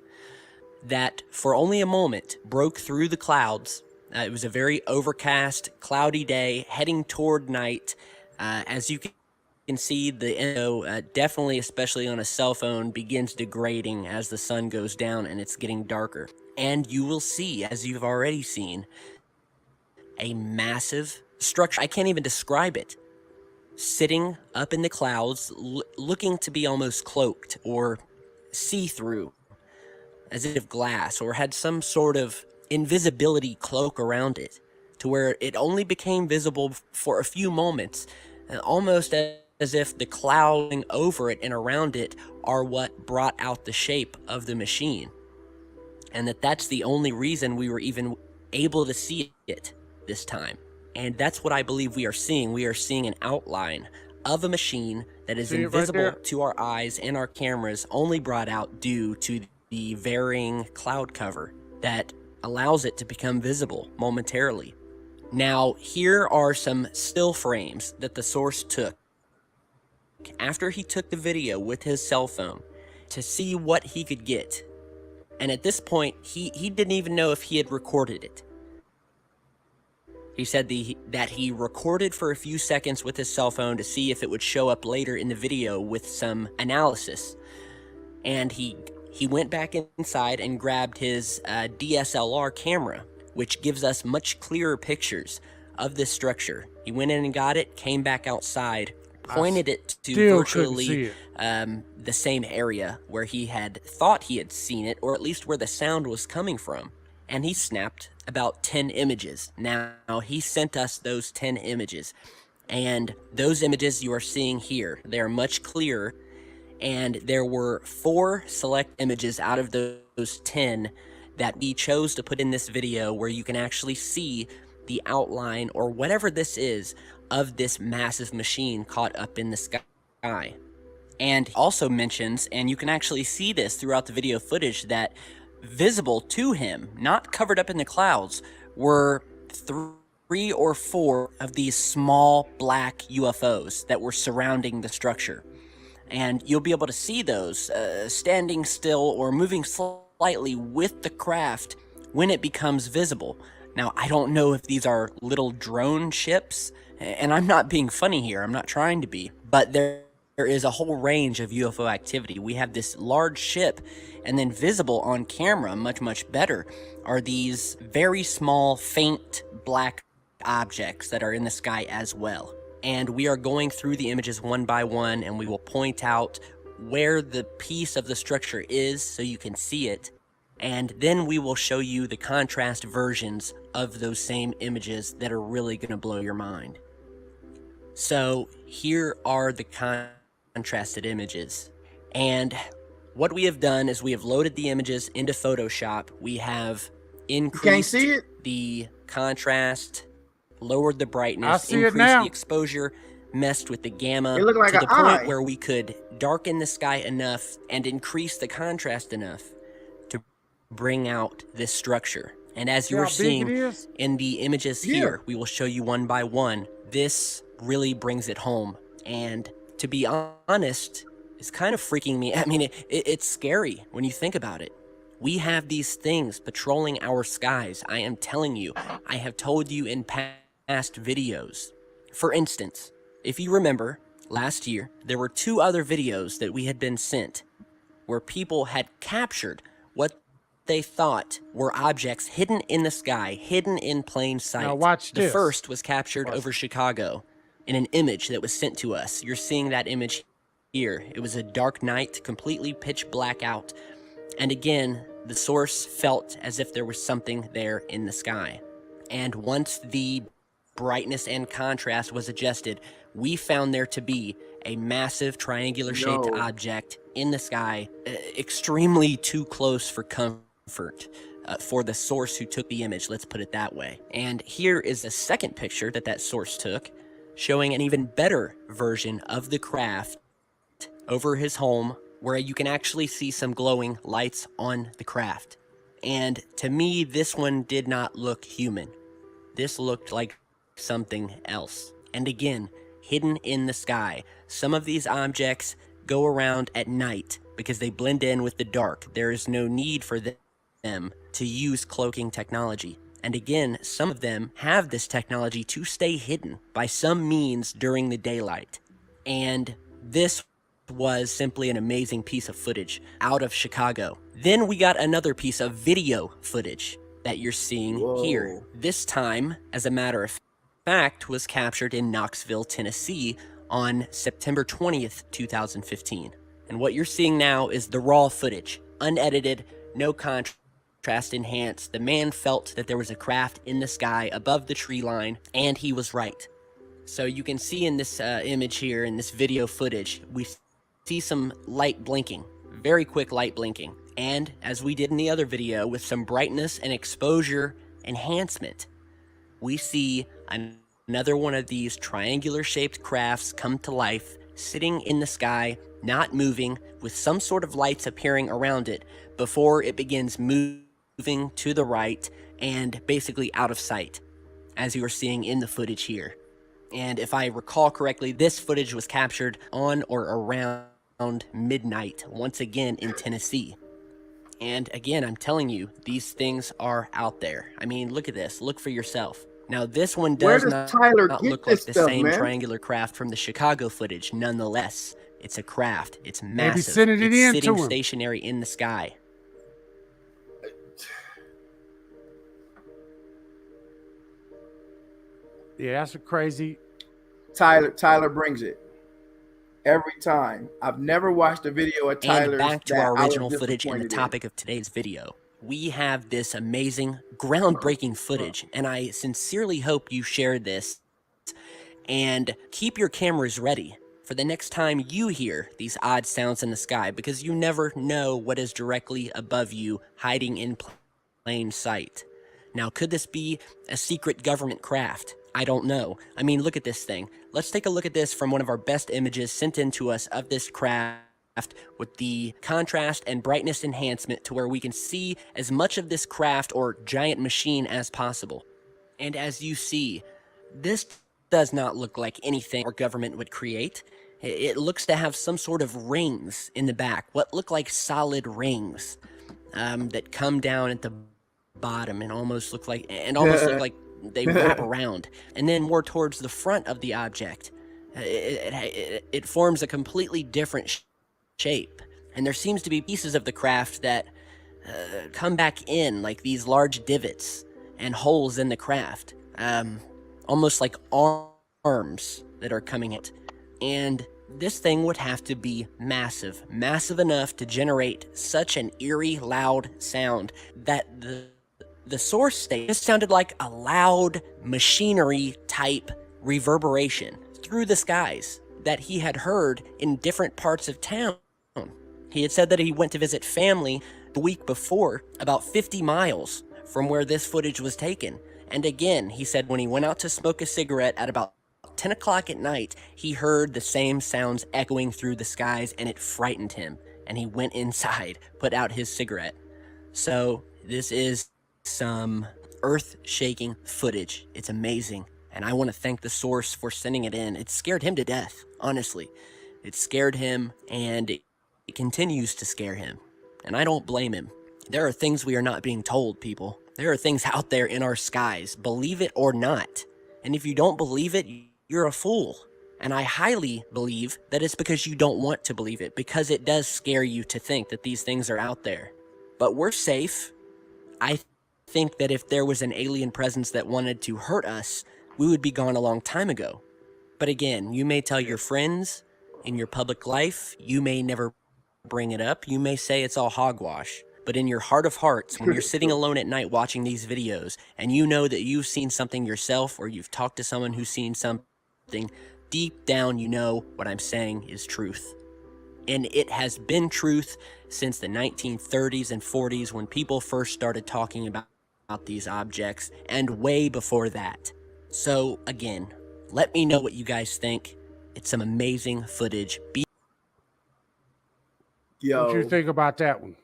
that for only a moment broke through the clouds. It was a very overcast, cloudy day, heading toward night. As you can see, the info, definitely, especially on a cell phone, begins degrading as the sun goes down and it's getting darker. And you will see, as you've already seen, a massive structure. I can't even describe it. Sitting up in the clouds, looking to be almost cloaked or see-through, as if glass, or had some sort of invisibility cloak around it, to where it only became visible for a few moments, almost as if the clouding over it and around it are what brought out the shape of the machine. And that's the only reason we were even able to see it this time. And that's what I believe we are seeing. We are seeing an outline of a machine that is See it right invisible there? to our eyes and our cameras, only brought out due to the varying cloud cover that allows it to become visible momentarily. Now, here are some still frames that the source took after he took the video with his cell phone to see what he could get. And at this point, he didn't even know if he had recorded it. He said that he recorded for a few seconds with his cell phone to see if it would show up later in the video with some analysis. And he went back inside and grabbed his DSLR camera, which gives us much clearer pictures of this structure. He went in and got it, came back outside, pointed it to virtually the same area where he had thought he had seen it, or at least where the sound was coming from. And he snapped about 10 images. Now, he sent us those 10 images. And those images you are seeing here, they are much clearer. And there were 4 select images out of those 10 that we chose to put in this video, where you can actually see the outline, or whatever this is, of this massive machine caught up in the sky. And he also mentions, and you can actually see this throughout the video footage, that visible to him, not covered up in the clouds, were 3 or 4 of these small black UFOs that were surrounding the structure. And you'll be able to see those standing still or moving slightly with the craft when it becomes visible. Now, I don't know if these are little drone ships, and I'm not being funny here, I'm not trying to be, but there is a whole range of UFO activity. We have this large ship, and then visible on camera, much better, are these very small, faint black objects that are in the sky as well. And we are going through the images one by one, and we will point out where the piece of the structure is so you can see it. And then we will show you the contrast versions of those same images that are really going to blow your mind. So here are the contrasted images. And What we have done is we have loaded the images into Photoshop. We have You can't increased see it? the contrast, lowered the I brightness, see it increased the now. exposure, messed with the gamma It looked like to an the point eye. where we could darken the sky enough and increase the contrast enough to bring out this structure. And as See you're how big it seeing is? in the images Yeah. here, we will show you one by one. This really brings it home. And to be honest, it's kind of freaking me. I mean, it's scary when you think about it. We have these things patrolling our skies. I am telling you, I have told you in past videos. For instance, if you remember, last year, there were 2 other videos that we had been sent where people had captured what they thought were objects hidden in the sky, hidden in plain sight. Now watch The this. first was captured over Chicago in an image that was sent to us. You're seeing that image here. It was a dark night, completely pitch black out. And again, the source felt as if there was something there in the sky. And once the brightness and contrast was adjusted, we found there to be a massive triangular shaped No. object in the sky, extremely too close for comfort for the source who took the image, let's put it that way. And here is the second picture that source took, showing an even better version of the craft over his home, where you can actually see some glowing lights on the craft. And to me, this one did not look human. This looked like something else. And again, hidden in the sky. Some of these objects go around at night because they blend in with the dark. There is no need for them to use cloaking technology. And again, some of them have this technology to stay hidden by some means during the daylight. And this was simply an amazing piece of footage out of Chicago. Then we got another piece of video footage that you're seeing here. This time, as a matter of fact, was captured in Knoxville, Tennessee on September 20th, 2015. And what you're seeing now is the raw footage, unedited, no contrast enhanced. The man felt that there was a craft in the sky above the tree line, and he was right. So you can see in this image here, in this video footage, we see some light blinking, very quick light blinking. And as we did in the other video, with some brightness and exposure enhancement, we see another one of these triangular shaped crafts come to life, sitting in the sky, not moving, with some sort of lights appearing around it before it begins moving to the right and basically out of sight, as you are seeing in the footage here. And if I recall correctly, this footage was captured on or around midnight, once again in Tennessee. And again, I'm telling you, these things are out there. I mean, look at this. Look for yourself. Now, this one does not Tyler look get like this the stuff, same man? triangular craft from the Chicago footage. Nonetheless, it's a craft. It's Maybe massive. sending it It's in sitting to him. stationary in the sky. Yeah, that's a crazy. Tyler brings it every time. I've never watched a video of Tyler's And back to that our I was original footage and the disappointed in. topic of today's video. We have this amazing, groundbreaking footage, and I sincerely hope you share this and keep your cameras ready for the next time you hear these odd sounds in the sky, because you never know what is directly above you, hiding in plain sight. Now, could this be a secret government craft? I don't know. I mean, look at this thing. Let's take a look at this from one of our best images sent in to us of this craft with the contrast and brightness enhancement to where we can see as much of this craft or giant machine as possible. And as you see, this does not look like anything our government would create. It looks to have some sort of rings in the back, what look like solid rings that come down at the bottom and almost look like they wrap around, and then more towards the front of the object. It forms a completely different shape, and there seems to be pieces of the craft that come back in, like these large divots and holes in the craft, almost like arms that are coming at. And this thing would have to be massive enough to generate such an eerie, loud sound that the source state just sounded like a loud machinery type reverberation through the skies that he had heard in different parts of town. He had said that he went to visit family the week before, about 50 miles from where this footage was taken. And again, he said when he went out to smoke a cigarette at about 10 o'clock at night, he heard the same sounds echoing through the skies, and it frightened him. And he went inside, put out his cigarette. So this is some earth-shaking footage. It's amazing. And I want to thank the source for sending it in. It scared him to death, honestly. It scared him, and it continues to scare him. And I don't blame him. There are things we are not being told, people. There are things out there in our skies, believe it or not. And if you don't believe it, you're a fool. And I highly believe that it's because you don't want to believe it, because it does scare you to think that these things are out there. But we're safe. I think that if there was an alien presence that wanted to hurt us, we would be gone a long time ago. But again, you may tell your friends in your public life, you may never bring it up, you may say it's all hogwash. But in your heart of hearts, when you're sitting alone at night watching these videos, and you know that you've seen something yourself, or you've talked to someone who's seen something, deep down you know what I'm saying is truth. And it has been truth since the 1930s and 40s when people first started talking about these objects, and way before that. So again, let me know what you guys think. It's some amazing footage. Yo, What you think about that one?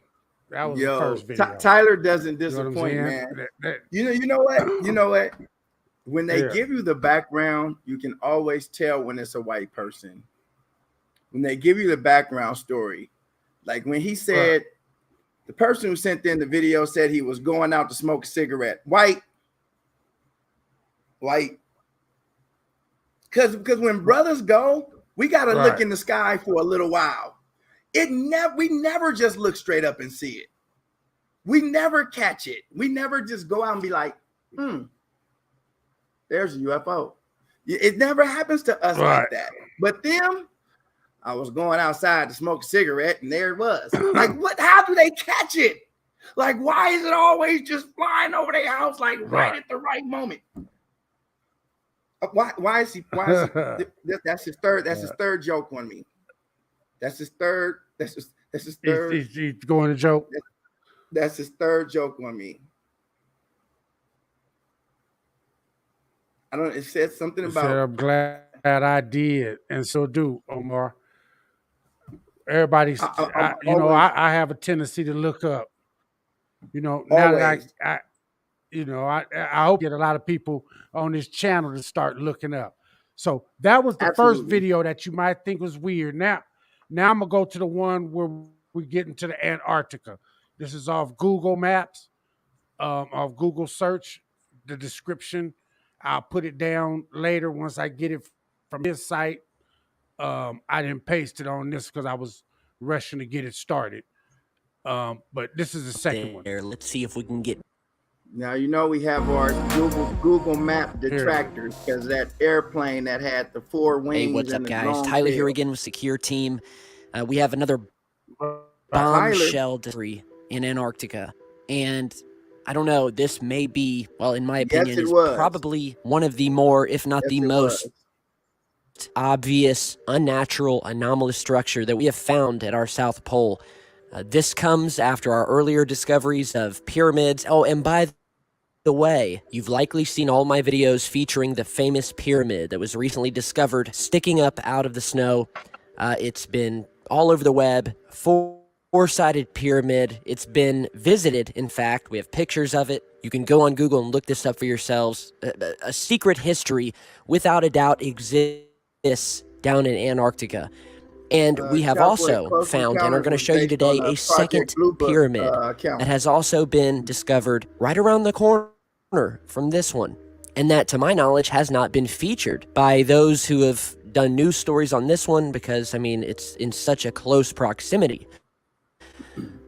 That was the first video. Tyler doesn't You know what I'm disappoint, saying? man. You know what? You know what? When they give you the background, you can always tell when it's a white person. When they give you the background story, like when he said, the person who sent in the video said he was going out to smoke a cigarette. White. Because when brothers go, we got to look in the sky for a little while. We never just look straight up and see it. We never catch it. We never just go out and be like, there's a UFO. It never happens to us like that. But them, I was going outside to smoke a cigarette, and there it was. Like, what? How do they catch it? Like, why is it always just flying over their house, like right at the right moment? Why is he? That's his third. That's his third joke on me. That's his third. That's his third. He's going to joke. That's his third joke on me. I don't. It said something about. I'm glad I did, and so do Omar. Everybody's, I have a tendency to look up. You know, now that I hope get a lot of people on this channel to start looking up. So that was the first video that you might think was weird. Now I'm gonna go to the one where we get into the Antarctica. This is off Google Maps, off Google search. The description, I'll put it down later once I get it from his site. I didn't paste it on this because I was rushing to get it started. But this is the second one. Let's see if we can get. Now, we have our Google Map detractors because that airplane that had the four wings. Hey, what's up, guys? Tyler here again with Secure Team. We have another bombshell debris in Antarctica. And I don't know, this may be, well, in my opinion, is probably one of the more, if not the most obvious, unnatural, anomalous structure that we have found at our South Pole. This comes after our earlier discoveries of pyramids. Oh, and by the way, you've likely seen all my videos featuring the famous pyramid that was recently discovered sticking up out of the snow. It's been all over the web. Four-sided pyramid. It's been visited, in fact. We have pictures of it. You can go on Google and look this up for yourselves. A secret history, without a doubt, exists down in Antarctica. And we have also found, and I'm going to show you today, a second pyramid that has also been discovered right around the corner from this one. And that, to my knowledge, has not been featured by those who have done news stories on this one because, I mean, it's in such a close proximity.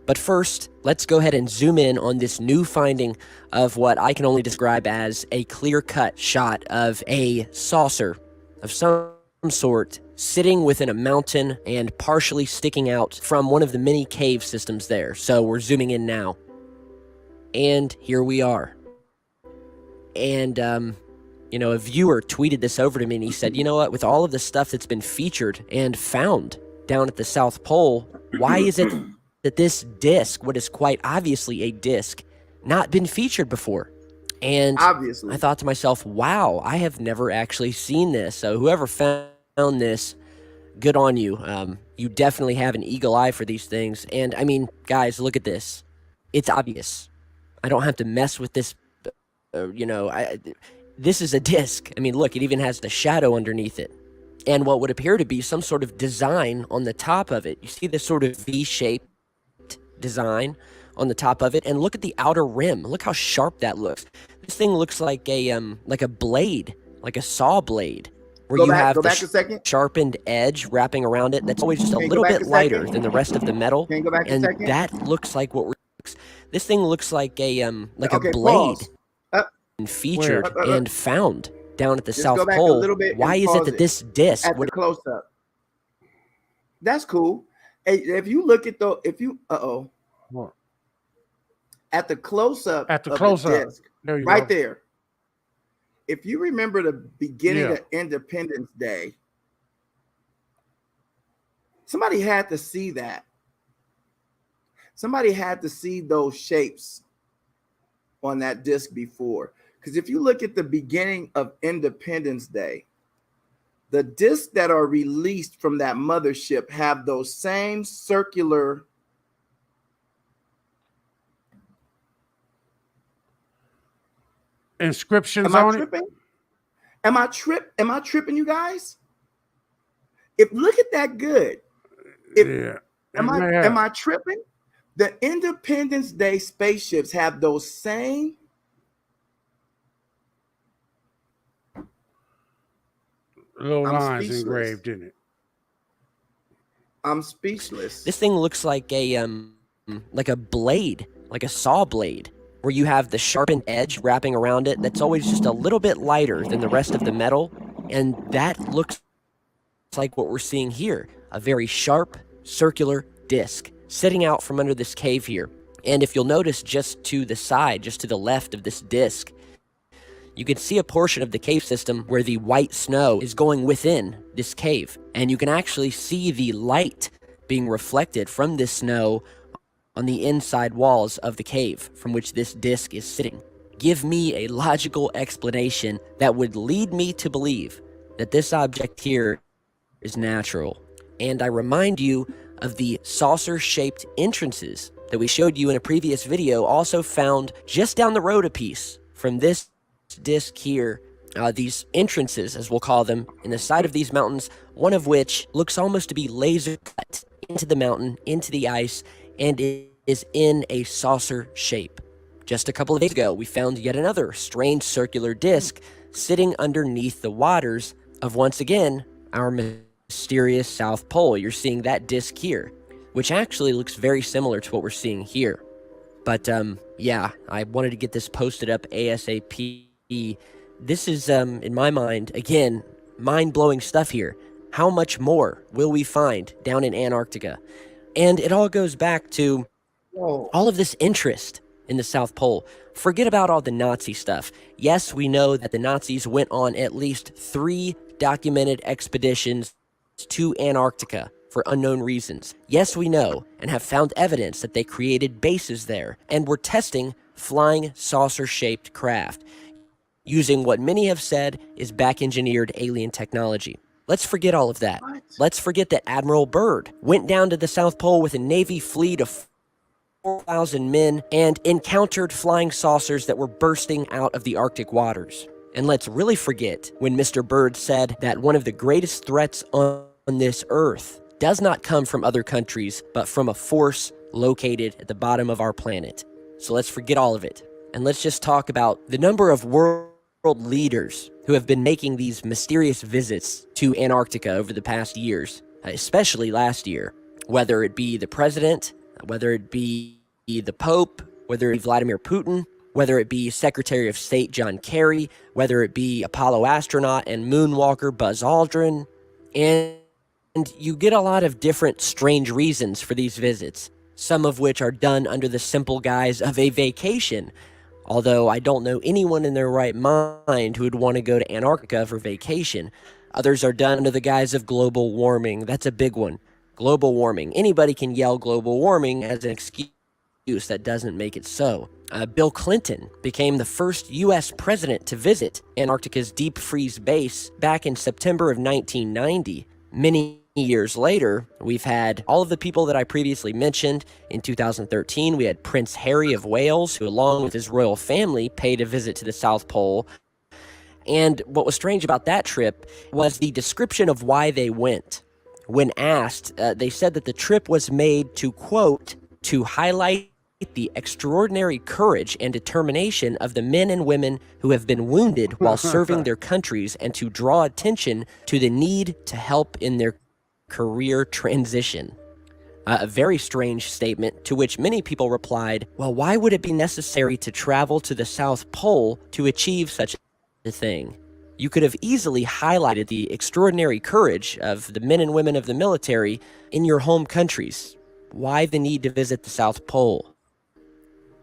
But first, let's go ahead and zoom in on this new finding of what I can only describe as a clear-cut shot of a saucer of some sort sitting within a mountain and partially sticking out from one of the many cave systems there. So we're zooming in now. And here we are. And, a viewer tweeted this over to me and he said, you know what, with all of the stuff that's been featured and found down at the South Pole, Why is it that this disc, what is quite obviously a disc, not been featured before? And Obviously. I thought to myself, wow, I have never actually seen this. So whoever found this, good on you. You definitely have an eagle eye for these things. And I mean, guys, look at this. It's obvious. I don't have to mess with this. This is a disc. I mean, look, it even has the shadow underneath it. And what would appear to be some sort of design on the top of it. You see this sort of V-shaped design on the top of it, and look at the outer rim. Look how sharp that looks. This thing looks like a blade, like a saw blade, where you have the sharpened edge wrapping around it. That's always just a little bit lighter than the rest of the metal, and that looks like what we're. This thing looks like a blade, featured and found down at the South Pole. Why is it that this disc at the close up? That's cool. Hey, if you look at at the close up, disc, right there. If you remember the beginning of Independence Day, somebody had to see that. Somebody had to see those shapes on that disc before. Because if you look at the beginning of Independence Day, the discs that are released from that mothership have those same circular inscriptions on it. Am I tripping, you guys? If look at that good. Am I tripping? The Independence Day spaceships have those same little lines engraved in it. I'm speechless. This thing looks like a blade, like a saw blade, where you have the sharpened edge wrapping around it. That's always just a little bit lighter than the rest of the metal, and that looks like what we're seeing here, a very sharp circular disc sitting out from under this cave here. And if you'll notice, just to the side, just to the left of this disc, you can see a portion of the cave system where the white snow is going within this cave. And you can actually see the light being reflected from this snow on the inside walls of the cave from which this disc is sitting. Give me a logical explanation that would lead me to believe that this object here is natural. And I remind you of the saucer-shaped entrances that we showed you in a previous video, also found just down the road a piece from this disc here. These entrances, as we'll call them, in the side of these mountains, one of which looks almost to be laser cut into the mountain, into the ice, and it is in a saucer shape. Just a couple of days ago, we found yet another strange circular disc sitting underneath the waters of, once again, our mysterious South Pole. You're seeing that disc here, which actually looks very similar to what we're seeing here. But yeah, I wanted to get this posted up ASAP. This is, in my mind, again, mind-blowing stuff here. How much more will we find down in Antarctica? And it all goes back to all of this interest in the South Pole. Forget about all the Nazi stuff. Yes, we know that the Nazis went on at least 3 documented expeditions to Antarctica for unknown reasons. Yes, we know and have found evidence that they created bases there and were testing flying saucer-shaped craft using what many have said is back-engineered alien technology. Let's forget all of that. Let's forget that Admiral Byrd went down to the South Pole with a Navy fleet of 4,000 men and encountered flying saucers that were bursting out of the Arctic waters. And let's really forget when Mr. Byrd said that one of the greatest threats on this earth does not come from other countries, but from a force located at the bottom of our planet. So let's forget all of it. And let's just talk about the number of world leaders who have been making these mysterious visits to Antarctica over the past years, especially last year, whether it be the president, whether it be the Pope, whether it be Vladimir Putin, whether it be Secretary of State John Kerry, whether it be Apollo astronaut and moonwalker Buzz Aldrin. And you get a lot of different strange reasons for these visits, some of which are done under the simple guise of a vacation. Although I don't know anyone in their right mind who would want to go to Antarctica for vacation. Others are done under the guise of global warming. That's a big one. global warming. Anybody can yell global warming as an excuse. That doesn't make it so. Bill Clinton became the first U.S. president to visit Antarctica's deep freeze base back in September of 1990. Many years later, we've had all of the people that I previously mentioned. In 2013, we had Prince Harry of Wales, who, along with his royal family, paid a visit to the South Pole. And what was strange about that trip was the description of why they went. When asked, they said that the trip was made to, quote, to highlight the extraordinary courage and determination of the men and women who have been wounded while serving their countries, and to draw attention to the need to help in their career transition. A very strange statement, to which many people replied, well, why would it be necessary to travel to the South Pole to achieve such a thing? You could have easily highlighted the extraordinary courage of the men and women of the military in your home countries. Why the need to visit the South Pole?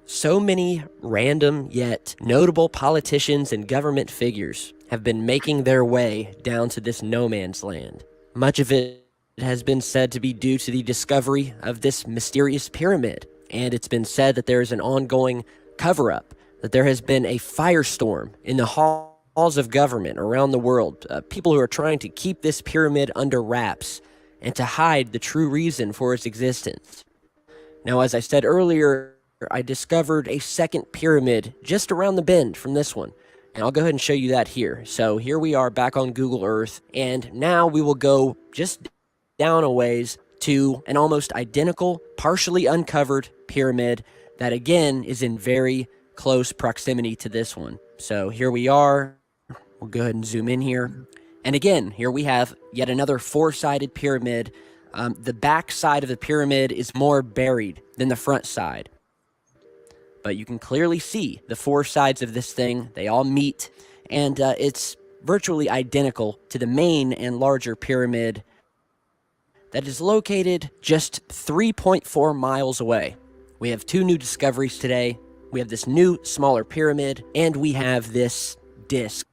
So many random yet notable politicians and government figures have been making their way down to this no man's land. Much of it has been said to be due to the discovery of this mysterious pyramid, and it's been said that there is an ongoing cover-up, that there has been a firestorm in the halls of government around the world, people who are trying to keep this pyramid under wraps and to hide the true reason for its existence. Now, as I said earlier, I discovered a second pyramid just around the bend from this one, and I'll go ahead and show you that here. So here we are back on Google Earth, and now we will go just down a ways to an almost identical, partially uncovered pyramid that again is in very close proximity to this one. So here we are. We'll go ahead and zoom in here. And again, here we have yet another four-sided pyramid. The back side of the pyramid is more buried than the front side. But you can clearly see the four sides of this thing. They all meet, and it's virtually identical to the main and larger pyramid that is located just 3.4 miles away. We have two new discoveries today. We have this new, smaller pyramid, and we have this disc,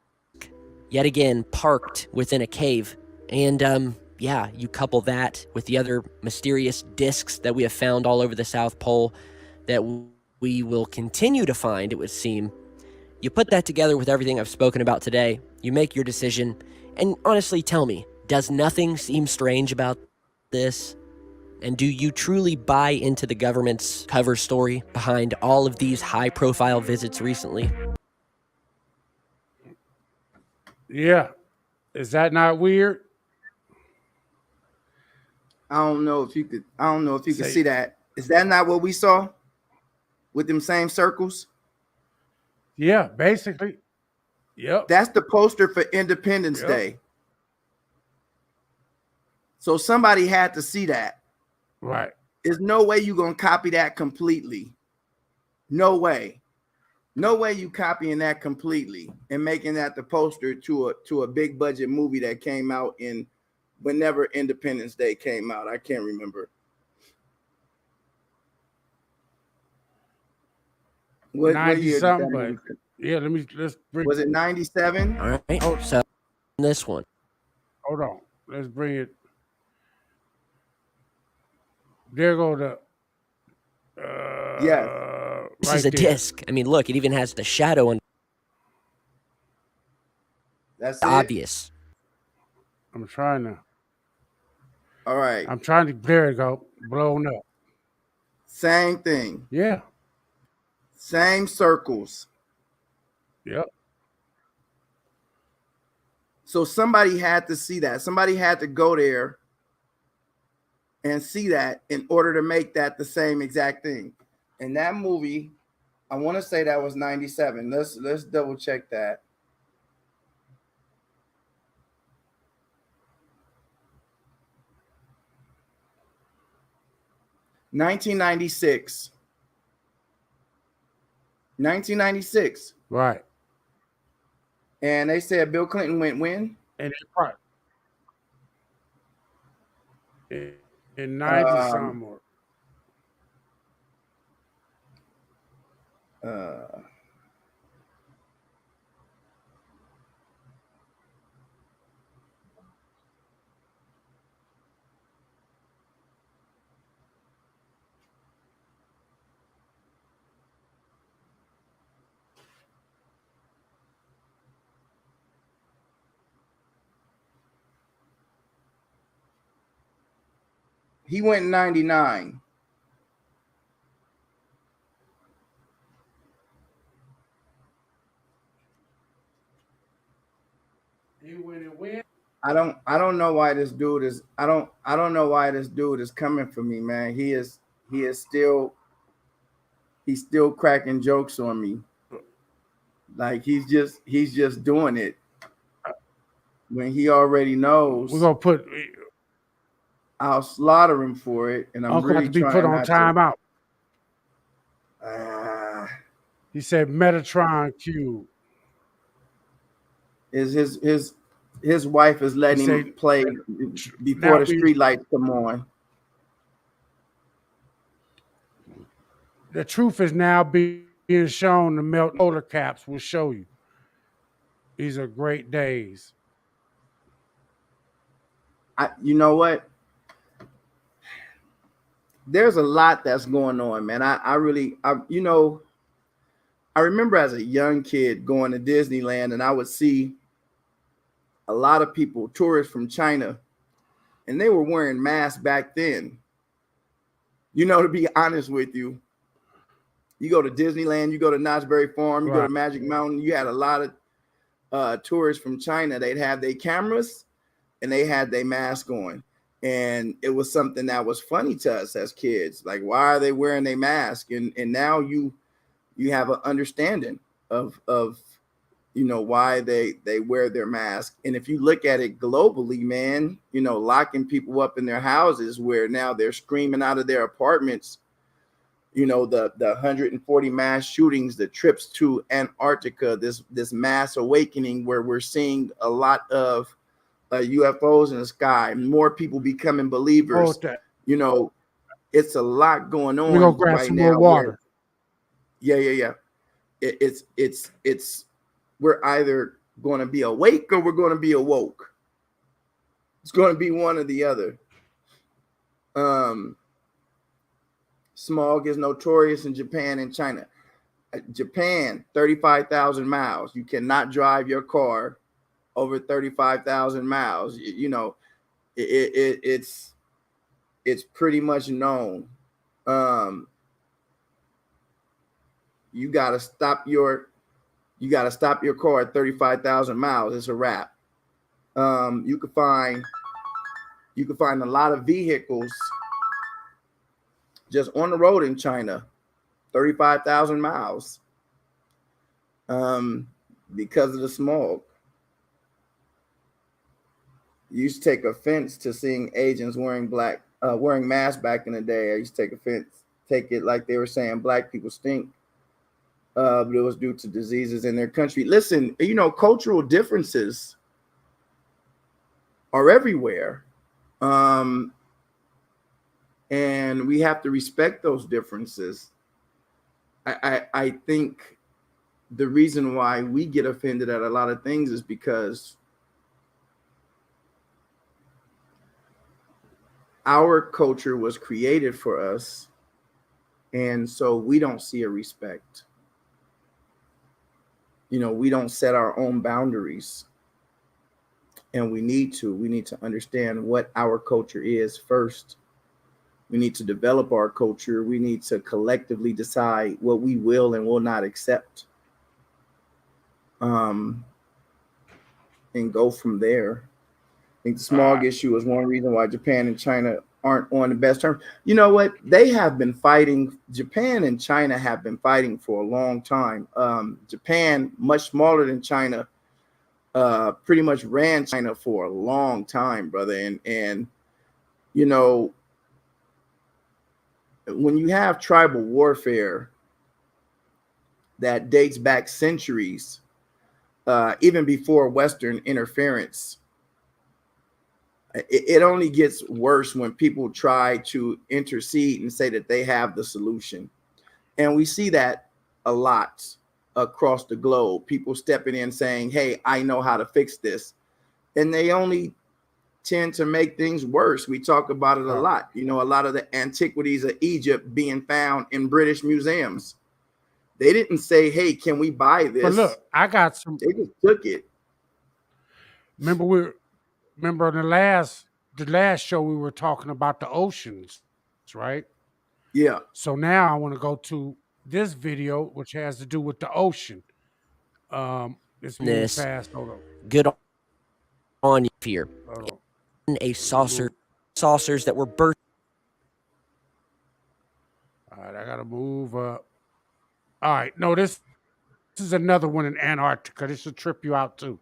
yet again parked within a cave. And yeah, you couple that with the other mysterious discs that we have found all over the South Pole that we will continue to find, it would seem. You put that together with everything I've spoken about today, you make your decision, and honestly tell me, does nothing seem strange about this? And do you truly buy into the government's cover story behind all of these high-profile visits recently? Yeah. Is that not weird? I don't know if you could see that. Is that not what we saw with them same circles? Yeah, basically. Yep. That's the poster for Independence Day. So somebody had to see that. Right. There's no way you're gonna copy that completely. No way. No way you copying that completely and making that the poster to a big budget movie that came out in whenever Independence Day came out. I can't remember. What 90 year something, did that but yeah, let's bring. Was it 97? All right, so this one. Hold on. Let's bring it. There go the This right is a there. disc. I mean, look, it even has the shadow and That's obvious. I'm trying to. All right. I'm trying to. There you go. Blown up. Same thing. Yeah. Same circles. Yep. So somebody had to see that. Somebody had to go there and see that in order to make that the same exact thing. And that movie, I want to say that was 97. Let's double check that. $1996. 1996. Right. And they said Bill Clinton went when? And it's part in 90 something or He went in 99. He went and win. I don't know why this dude is I don't know why this dude is coming for me, man. He's still cracking jokes on me. Like he's just doing it when he already knows We're gonna put I'll slaughter him for it, and I'm Uncle really have to be trying put on not timeout. to. He said Metatron Q. Is his wife is letting him play before the street lights come on. The truth is now being shown. The melt polar caps will show you. These are great days. You know what? There's a lot that's going on, man. I remember as a young kid going to Disneyland, and I would see a lot of people, tourists from China, and they were wearing masks back then. You know, to be honest with you, you go to Disneyland, you go to Knott's Berry Farm, you go to Magic Mountain, you had a lot of tourists from China. They'd have their cameras and they had their mask on. And it was something that was funny to us as kids. Like, why are they wearing their mask? And now you have an understanding of why they wear their mask. And if you look at it globally, man, locking people up in their houses where now they're screaming out of their apartments, the 140 mass shootings, the trips to Antarctica, this mass awakening where we're seeing a lot of UFOs in the sky, more people becoming believers. It's a lot going on. We're gonna grab right some now more water. Yeah. It's we're either going to be awake or we're going to be awoke. It's going to be one or the other. Smog is notorious in Japan and China. Japan, 35,000 miles. You cannot drive your car over 35,000 miles. It's pretty much known. You got to stop your car at 35,000 miles. It's a wrap. You can find a lot of vehicles just on the road in China, 35,000 miles, because of the smog. You used to take offense to seeing agents wearing masks back in the day. I used to take it like they were saying black people stink. But it was due to diseases in their country. Listen, cultural differences are everywhere. And we have to respect those differences. I think the reason why we get offended at a lot of things is because our culture was created for us, and so we don't see a respect. We don't set our own boundaries, and we need to understand what our culture is first. We need to develop our culture. We need to collectively decide what we will and will not accept, and go from there. I think the smog issue is one reason why Japan and China aren't on the best terms. You know what? They have been fighting. Japan and China have been fighting for a long time. Japan, much smaller than China, pretty much ran China for a long time, brother. And when you have tribal warfare that dates back centuries, even before Western interference, it only gets worse when people try to intercede and say that they have the solution. And we see that a lot across the globe, people stepping in saying, hey, I know how to fix this. And they only tend to make things worse. We talk about it a lot. A lot of the antiquities of Egypt being found in British museums. They didn't say, hey, can we buy this? But look, I got some. They just took it. Remember in the last the last show we were talking about the oceans, right? Yeah. So now I want to go to this video, which has to do with the ocean. Let's move This past. Hold on. good on you here. Hold In a saucer, move. saucers that were birthed. All right, I gotta move up. All right, no, this is another one in Antarctica. This will trip you out too.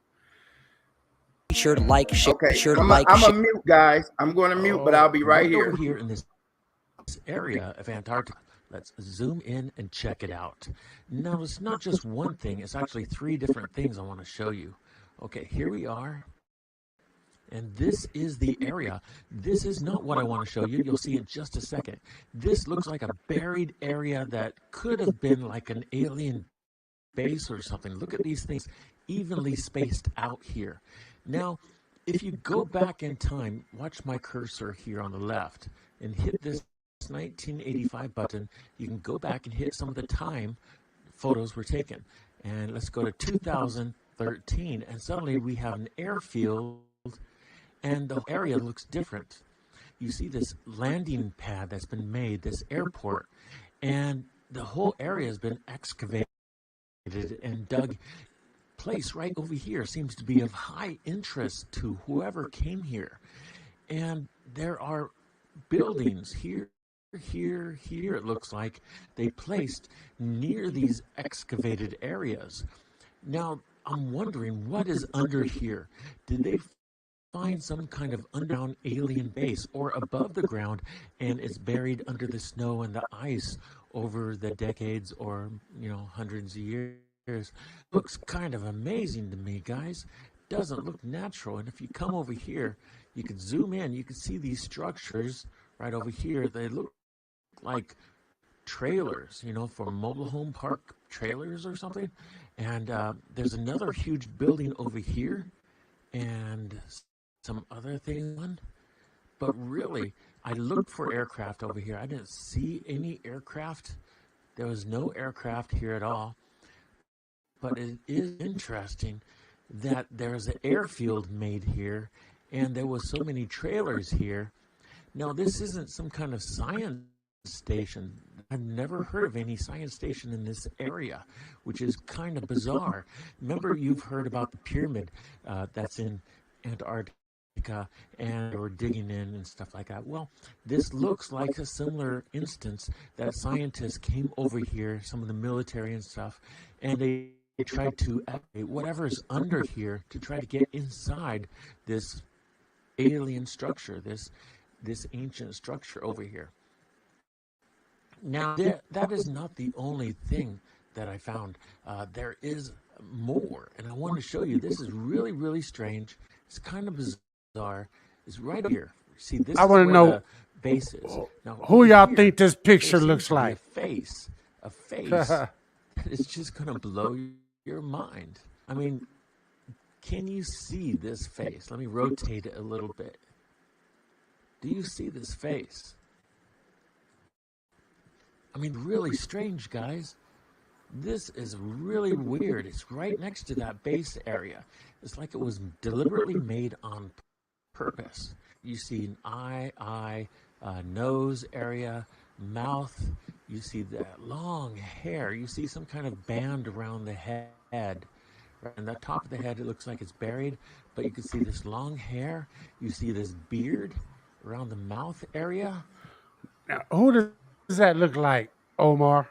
Be sure to like, share. Okay. Be sure to I'm like, a share. mute, guys. I'm going to mute, but I'll be right Look here. over here in this area of Antarctica. Let's zoom in and check it out. Now, it's not just one thing. It's actually 3 different things I want to show you. Okay, here we are. And this is the area. This is not what I want to show you. You'll see in just a second. This looks like a buried area that could have been like an alien base or something. Look at these things evenly spaced out here. Now, if you go back in time, watch my cursor here on the left and hit this 1985 button. You can go back and hit some of the time photos were taken. And let's go to 2013, and suddenly we have an airfield, and the area looks different. You see this landing pad that's been made, this airport, and the whole area has been excavated and dug. Place right over here seems to be of high interest to whoever came here. And there are buildings here, here, it looks like they placed near these excavated areas. Now, I'm wondering what is under here. Did they find some kind of underground alien base or above the ground and it's buried under the snow and the ice over the decades or, hundreds of years? Looks kind of amazing to me, guys. Doesn't look natural. And if you come over here, you can zoom in, you can see these structures right over here. They look like trailers, for mobile home park trailers or something. And there's another huge building over here and some other thing. But really, I looked for aircraft over here. I didn't see any aircraft. There was no aircraft here at all. But it is interesting that there's an airfield made here and there was so many trailers here. Now, this isn't some kind of science station. I've never heard of any science station in this area, which is kind of bizarre. Remember, you've heard about the pyramid that's in Antarctica and or digging in and stuff like that. Well, this looks like a similar instance that scientists came over here, some of the military and stuff, and they tried to activate whatever's under here to try to get inside this alien structure, this ancient structure over here. Now, that is not the only thing that I found. There is more, and I want to show you. This is really, really strange. It's kind of bizarre. It's right here. See, this I want to know the base is. Now, who y'all here, think this picture looks like. A face that is just going to blow your mind. I mean, can you see this face? Let me rotate it a little bit. Do you see this face? I mean, really strange, guys. This is really weird. It's right next to that base area. It's like it was deliberately made on purpose. You see an eye, nose area, mouth. You see that long hair. You see some kind of band around the head. Right on the top of the head, it looks like it's buried, but you can see this long hair. You see this beard around the mouth area. Now, who does that look like, Omar?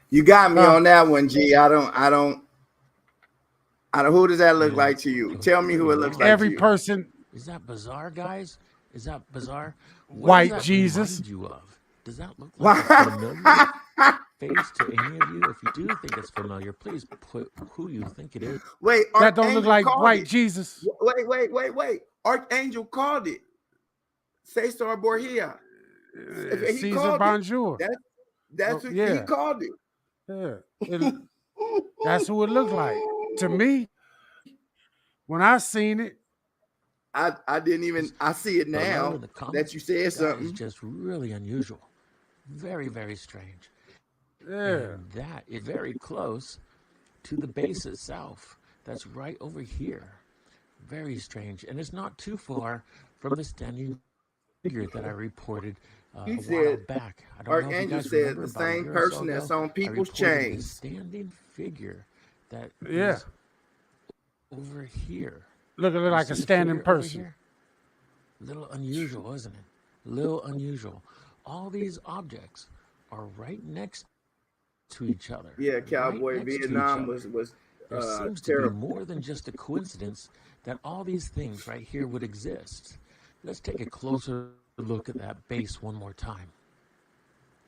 You got me on that one, G. I don't. Who does that look like to you? Tell me who it looks like. Every to you. person. Is that bizarre, guys? Is that bizarre? White does that Jesus. remind you of? Does that look like a familiar face to any of you? If you do think it's familiar, please put who you think it is. Wait, That don't look like called white it. Jesus. Wait. Archangel called it. Cesar Borgia. He Caesar called Bonjour. That's what he called it. Yeah. That's who it looked like. To me, when I seen it, I didn't even. I see it now that you said something. It's just really unusual. Very, very strange. yeah. And that is very close to the base itself. That's right over here. Very strange. And it's not too far from the standing figure that I reported He a while said, back. I don't know if you Archangel guys said, remember, the about a same year or so person that's ago, on I people's reported this chains. standing figure that Yeah. is over here. Looking You like see a the standing figure over person. here? A little unusual, isn't it? A little unusual. All these objects are right next to each other. Yeah, Right Cowboy next to each Vietnam other. was There seems to be terrible. more than just a coincidence that all these things right here would exist. Let's take a closer look at that base one more time.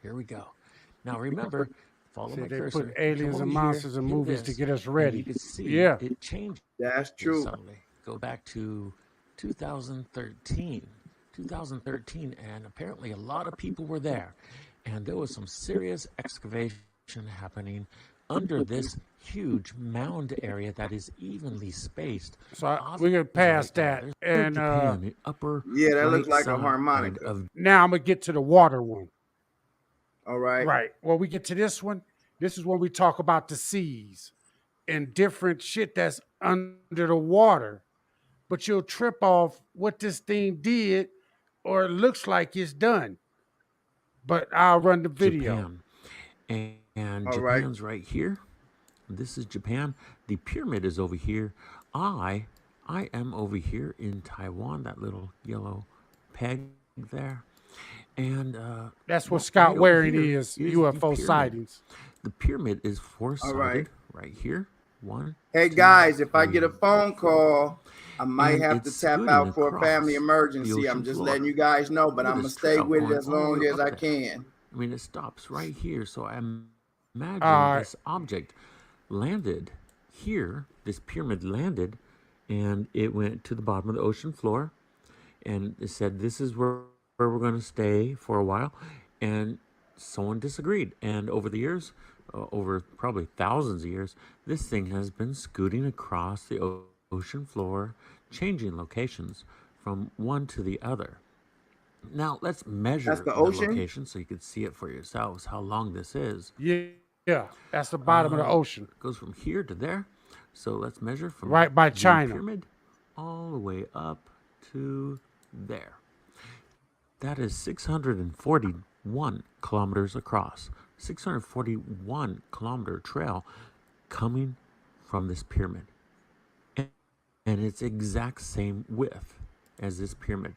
Here we go. Now remember, follow See, my they put cursor, come aliens over and here, monsters in hit movies to this, get us and you ready. can see Yeah. it changes That's true. subtly. Go back to 2013. 2013, and apparently a lot of people were there, and there was some serious excavation happening under this huge mound area that is evenly spaced. So we get past that. And Japan, the upper Yeah, that looks right like a side harmonica. of now I'm going to get to the water one. All right. Right. When we get to this one, this is when we talk about the seas and different shit that's under the water. But you'll trip off what this thing did or it looks like it's done. But I'll run the video. Japan. And All right. Japan's right here. This is Japan. The pyramid is over here. I am over here in Taiwan, that little yellow peg there. And that's what right Scott over Waring here is, the UFO pyramid. sightings. The pyramid is four-sided right. here. One. Hey two, guys, if I three, get a phone four. call, I might And have to it's tap scooting out for a family across emergency. the I'm ocean just floor. letting you guys know, but Look at I'm gonna this stay trail with it going as all the long way as up I there. can. I mean, it stops right here. So I imagine right. this object landed here. This pyramid landed, and it went to the bottom of the ocean floor, and it said, "This is where we're going to stay for a while." And someone disagreed, and over the years, over probably thousands of years, this thing has been scooting across the ocean floor, changing locations from one to the other. Now let's measure That's the ocean? location so you can see it for yourselves how long this is. Yeah, that's the bottom of the ocean. It goes from here to there. So let's measure from right by the China. pyramid all the way up to there. That is 641 kilometers across. 641 kilometer trail coming from this pyramid. And it's exact same width as this pyramid.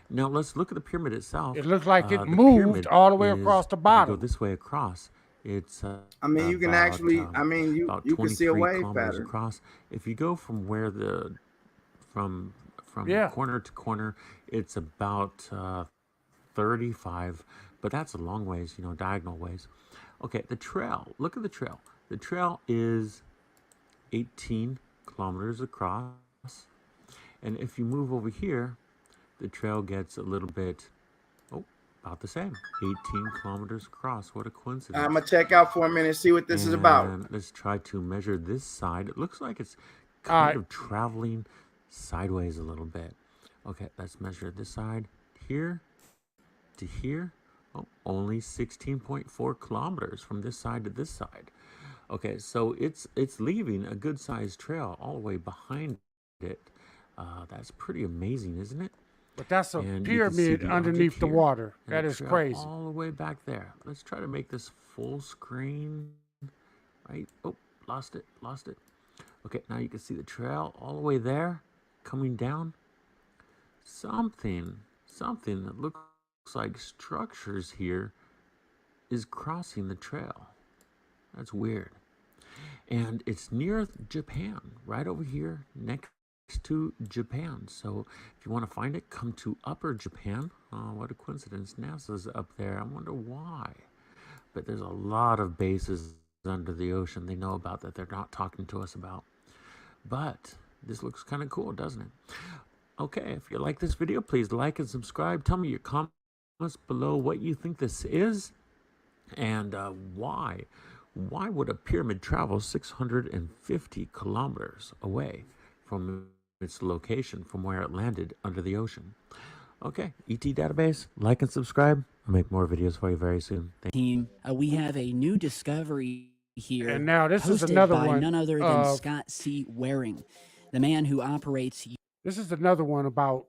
Now let's look at the pyramid itself. It looks like it The moved pyramid all the way is, across the if you bottom. go this way across, it's I mean, you can actually, I mean, you can see a 23 wave kilometers pattern. across. If you go from where the from Yeah. corner to corner, it's about 35, but that's a long ways, diagonal ways. Okay, the trail. Look at the trail. The trail is 18 kilometers across, and if you move over here, the trail gets a little bit, about the same. 18 kilometers across. What a coincidence. I'm gonna check out for a minute and see what this is about. Let's try to measure this side. It looks like it's kind of traveling sideways a little bit. Okay, let's measure this side here to here. Oh, only 16.4 kilometers from this side to this side. Okay, so it's leaving a good sized trail all the way behind it. That's pretty amazing, isn't it? But that's a And you can see pyramid the underneath object the here water. and That the is trail crazy. all the way back there. Let's try to make this full screen. Right? Oh, lost it. Okay, now you can see the trail all the way there, coming down. Something that looks like structures here is crossing the trail. That's weird. And it's near Japan, right over here next to Japan. So if you want to find it, come to Upper Japan. Oh, what a coincidence. NASA's up there. I wonder why. But there's a lot of bases under the ocean they know about that they're not talking to us about. But this looks kind of cool, doesn't it? Okay, if you like this video, please like and subscribe. Tell me your comments below what you think this is and why. Why would a pyramid travel 650 kilometers away from its location, from where it landed under the ocean? Okay, ET Database, like and subscribe. I'll make more videos for you very soon. Team, we have a new discovery here. And now this is hosted another by one none other than Scott C. Waring, the man who operates This is another one about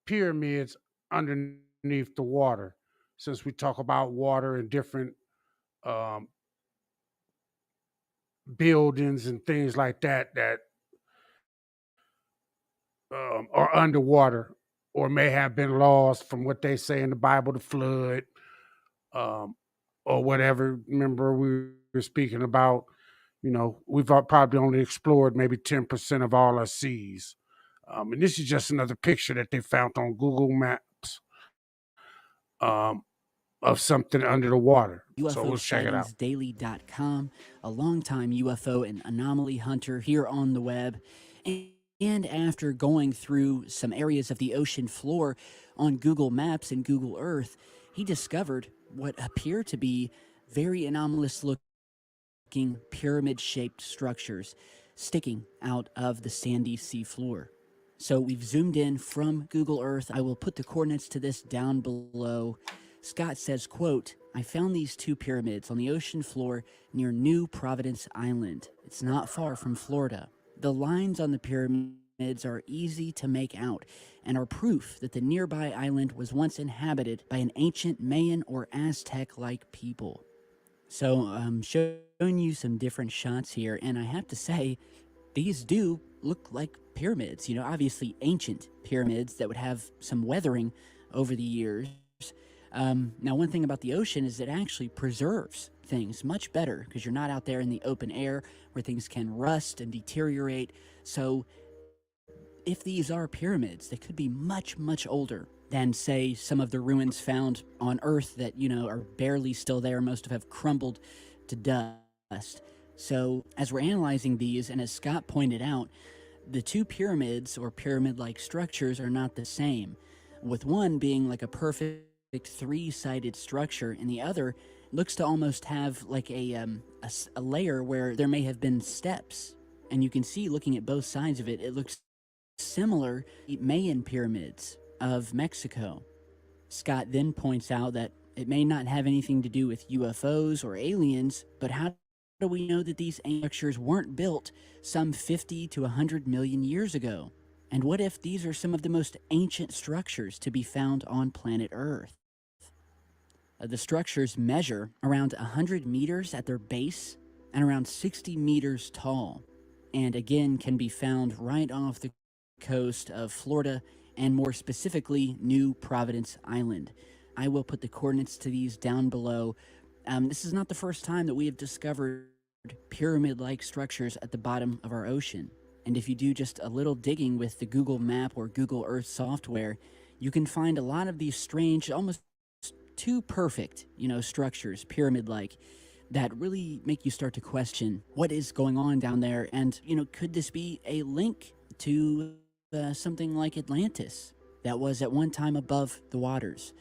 pyramids underneath the water. Since we talk about water and different um, buildings and things like that that are underwater or may have been lost from what they say in the Bible, the flood, um, or whatever. Remember, we were speaking about, we've probably only explored maybe 10% of all our seas. And this is just another picture that they found on Google Maps um, of something under the water. So we'll check it out. UFOsightingsdaily.com, a longtime UFO and anomaly hunter here on the web. And after going through some areas of the ocean floor on Google Maps and Google Earth, he discovered what appear to be very anomalous looking pyramid shaped structures sticking out of the sandy sea floor. So we've zoomed in from Google Earth. I will put the coordinates to this down below. Scott says, quote, I found these two pyramids on the ocean floor near New Providence Island. It's not far from Florida. The lines on the pyramids are easy to make out and are proof that the nearby island was once inhabited by an ancient Mayan or Aztec-like people. So I'm showing you some different shots here, and I have to say, these do look like pyramids, obviously ancient pyramids that would have some weathering over the years. Now, one thing about the ocean is it actually preserves things much better because you're not out there in the open air where things can rust and deteriorate. So if these are pyramids, they could be much, much older than, say, some of the ruins found on Earth that, are barely still there. Most have crumbled to dust. So as we're analyzing these, and as Scott pointed out, the two pyramids or pyramid-like structures are not the same, with one being like a perfect three-sided structure, and the other looks to almost have like a layer where there may have been steps. And you can see, looking at both sides of it, it looks similar to Mayan pyramids of Mexico. Scott then points out that it may not have anything to do with UFOs or aliens, but how do we know that these structures weren't built some 50 to 100 million years ago? And what if these are some of the most ancient structures to be found on planet Earth? The structures measure around 100 meters at their base and around 60 meters tall, and again can be found right off the coast of Florida and more specifically New Providence Island. I will put the coordinates to these down below. This is not the first time that we have discovered pyramid-like structures at the bottom of our ocean. And if you do just a little digging with the Google Map or Google Earth software, you can find a lot of these strange, almost too perfect, structures, pyramid-like, that really make you start to question what is going on down there. And, could this be a link to something like Atlantis that was at one time above the waters?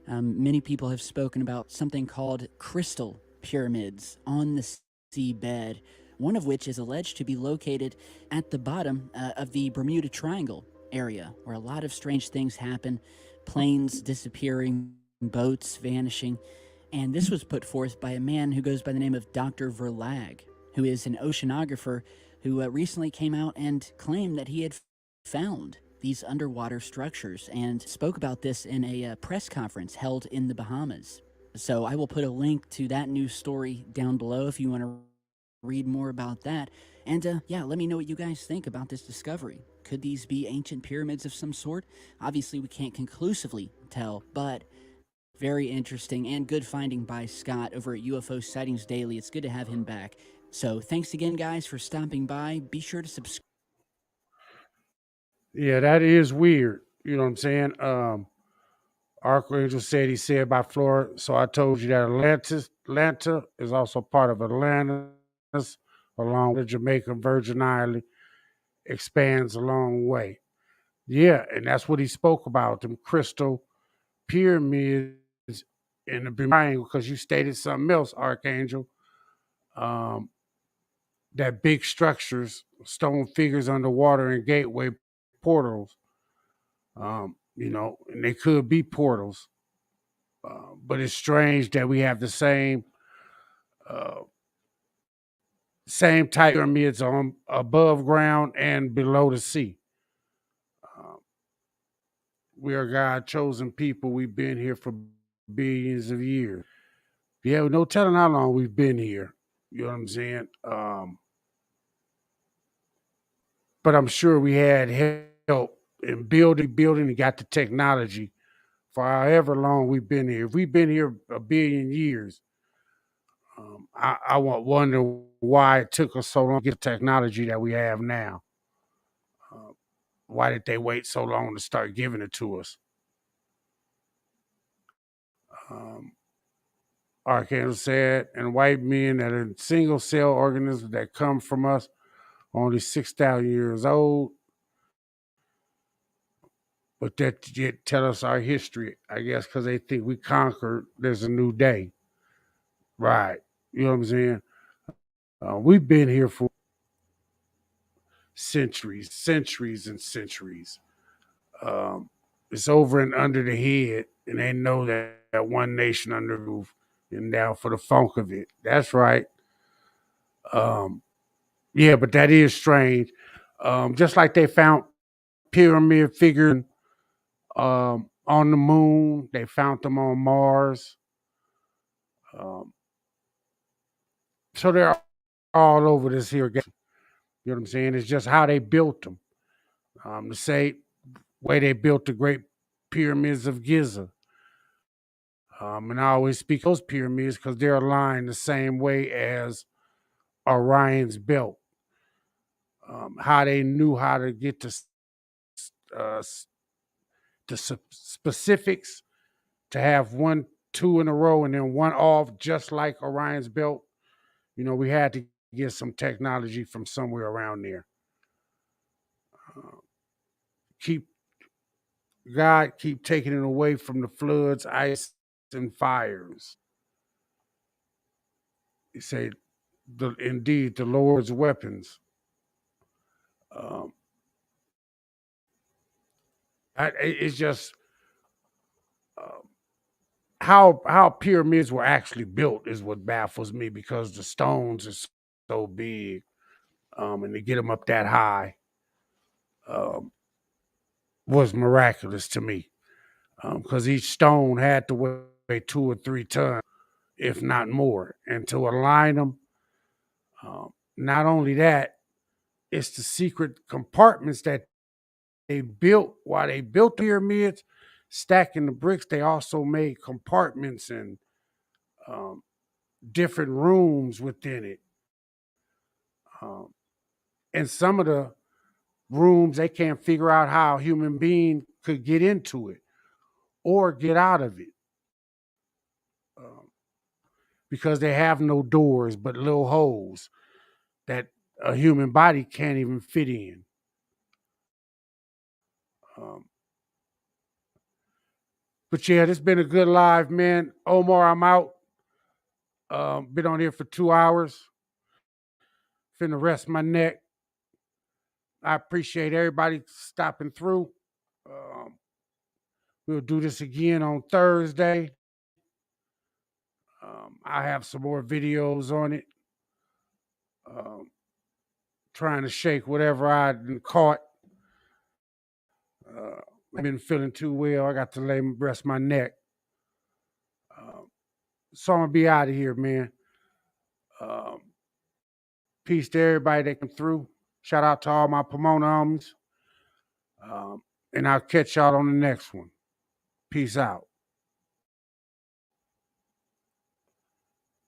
Many people have spoken about something called crystal pyramids on the seabed, one of which is alleged to be located at the bottom of the Bermuda Triangle area, where a lot of strange things happen, planes disappearing, boats vanishing. And this was put forth by a man who goes by the name of Dr. Verlag, who is an oceanographer who recently came out and claimed that he had found these underwater structures and spoke about this in a press conference held in the Bahamas. So I will put a link to that news story down below if you want to read more about that. And let me know what you guys think about this discovery. Could these be ancient pyramids of some sort? Obviously, we can't conclusively tell, but very interesting and good finding by Scott over at UFO Sightings Daily. It's good to have him back. So thanks again, guys, for stopping by. Be sure to subscribe. Yeah, that is weird. You know what I'm saying? Archangel said he said by Florida. So I told you that Atlanta is also part of Atlantis, along with the Jamaica Virgin Island, expands a long way. Yeah, and that's what he spoke about, them crystal pyramids in the Bermuda, because you stated something else, Archangel. Um, that big structures, stone figures underwater and gateway portals. And they could be portals. But it's strange that we have the uh, same type pyramids on above ground and below the sea. We are God chosen people. We've been here for billions of years. Yeah, no telling how long we've been here. You know what I'm saying? But I'm sure we had help in building and got the technology for however long we've been here. If we've been here a billion years, I wonder why it took us so long to get the technology that we have now. Why did they wait so long to start giving it to us? Um, Archangel said, and white men that are single cell organisms that come from us, only 6,000 years old, but that yet tell us our history, I guess, because they think we conquered, there's a new day. Right. You know what I'm saying? We've been here for centuries and centuries. It's over and under the head, and they know that one nation under the roof and down for the funk of it. That's right. Um, yeah, but that is strange. Just like they found pyramid figures on the moon, they found them on Mars. Um, so they're all over this here. You know what I'm saying? It's just how they built them. The same way they built the great pyramids of Giza. And I always speak those pyramids because they're aligned the same way as Orion's belt. How they knew how to get to uh, the specifics to have one, two in a row, and then one off, just like Orion's belt. You know, we had to get some technology from somewhere around there. Keep God, keep taking it away from the floods, ice, and fires. He said, indeed, the Lord's weapons. Um, it's just uh, how pyramids were actually built is what baffles me because the stones are so big, and to get them up that high um, was miraculous to me because each stone had to weigh 2 or 3 tons, if not more, and to align them. Not only that, it's the secret compartments that they built while they built the pyramids, stacking the bricks. They also made compartments and um, different rooms within it. Um, and some of the rooms, they can't figure out how a human being could get into it or get out of it um, because they have no doors but little holes that a human body can't even fit in. Um, but yeah, this been a good live, man. Omar, I'm out. Been on here for 2 hours. Finna rest my neck. I appreciate everybody stopping through. Um, we'll do this again on Thursday. I have some more videos on it. Um, trying to shake whatever I caught. I've been feeling too well. I got to rest my neck. So I'm gonna be out of here, man. Um, peace to everybody that came through. Shout out to all my Pomona homies. And I'll catch y'all on the next one. Peace out.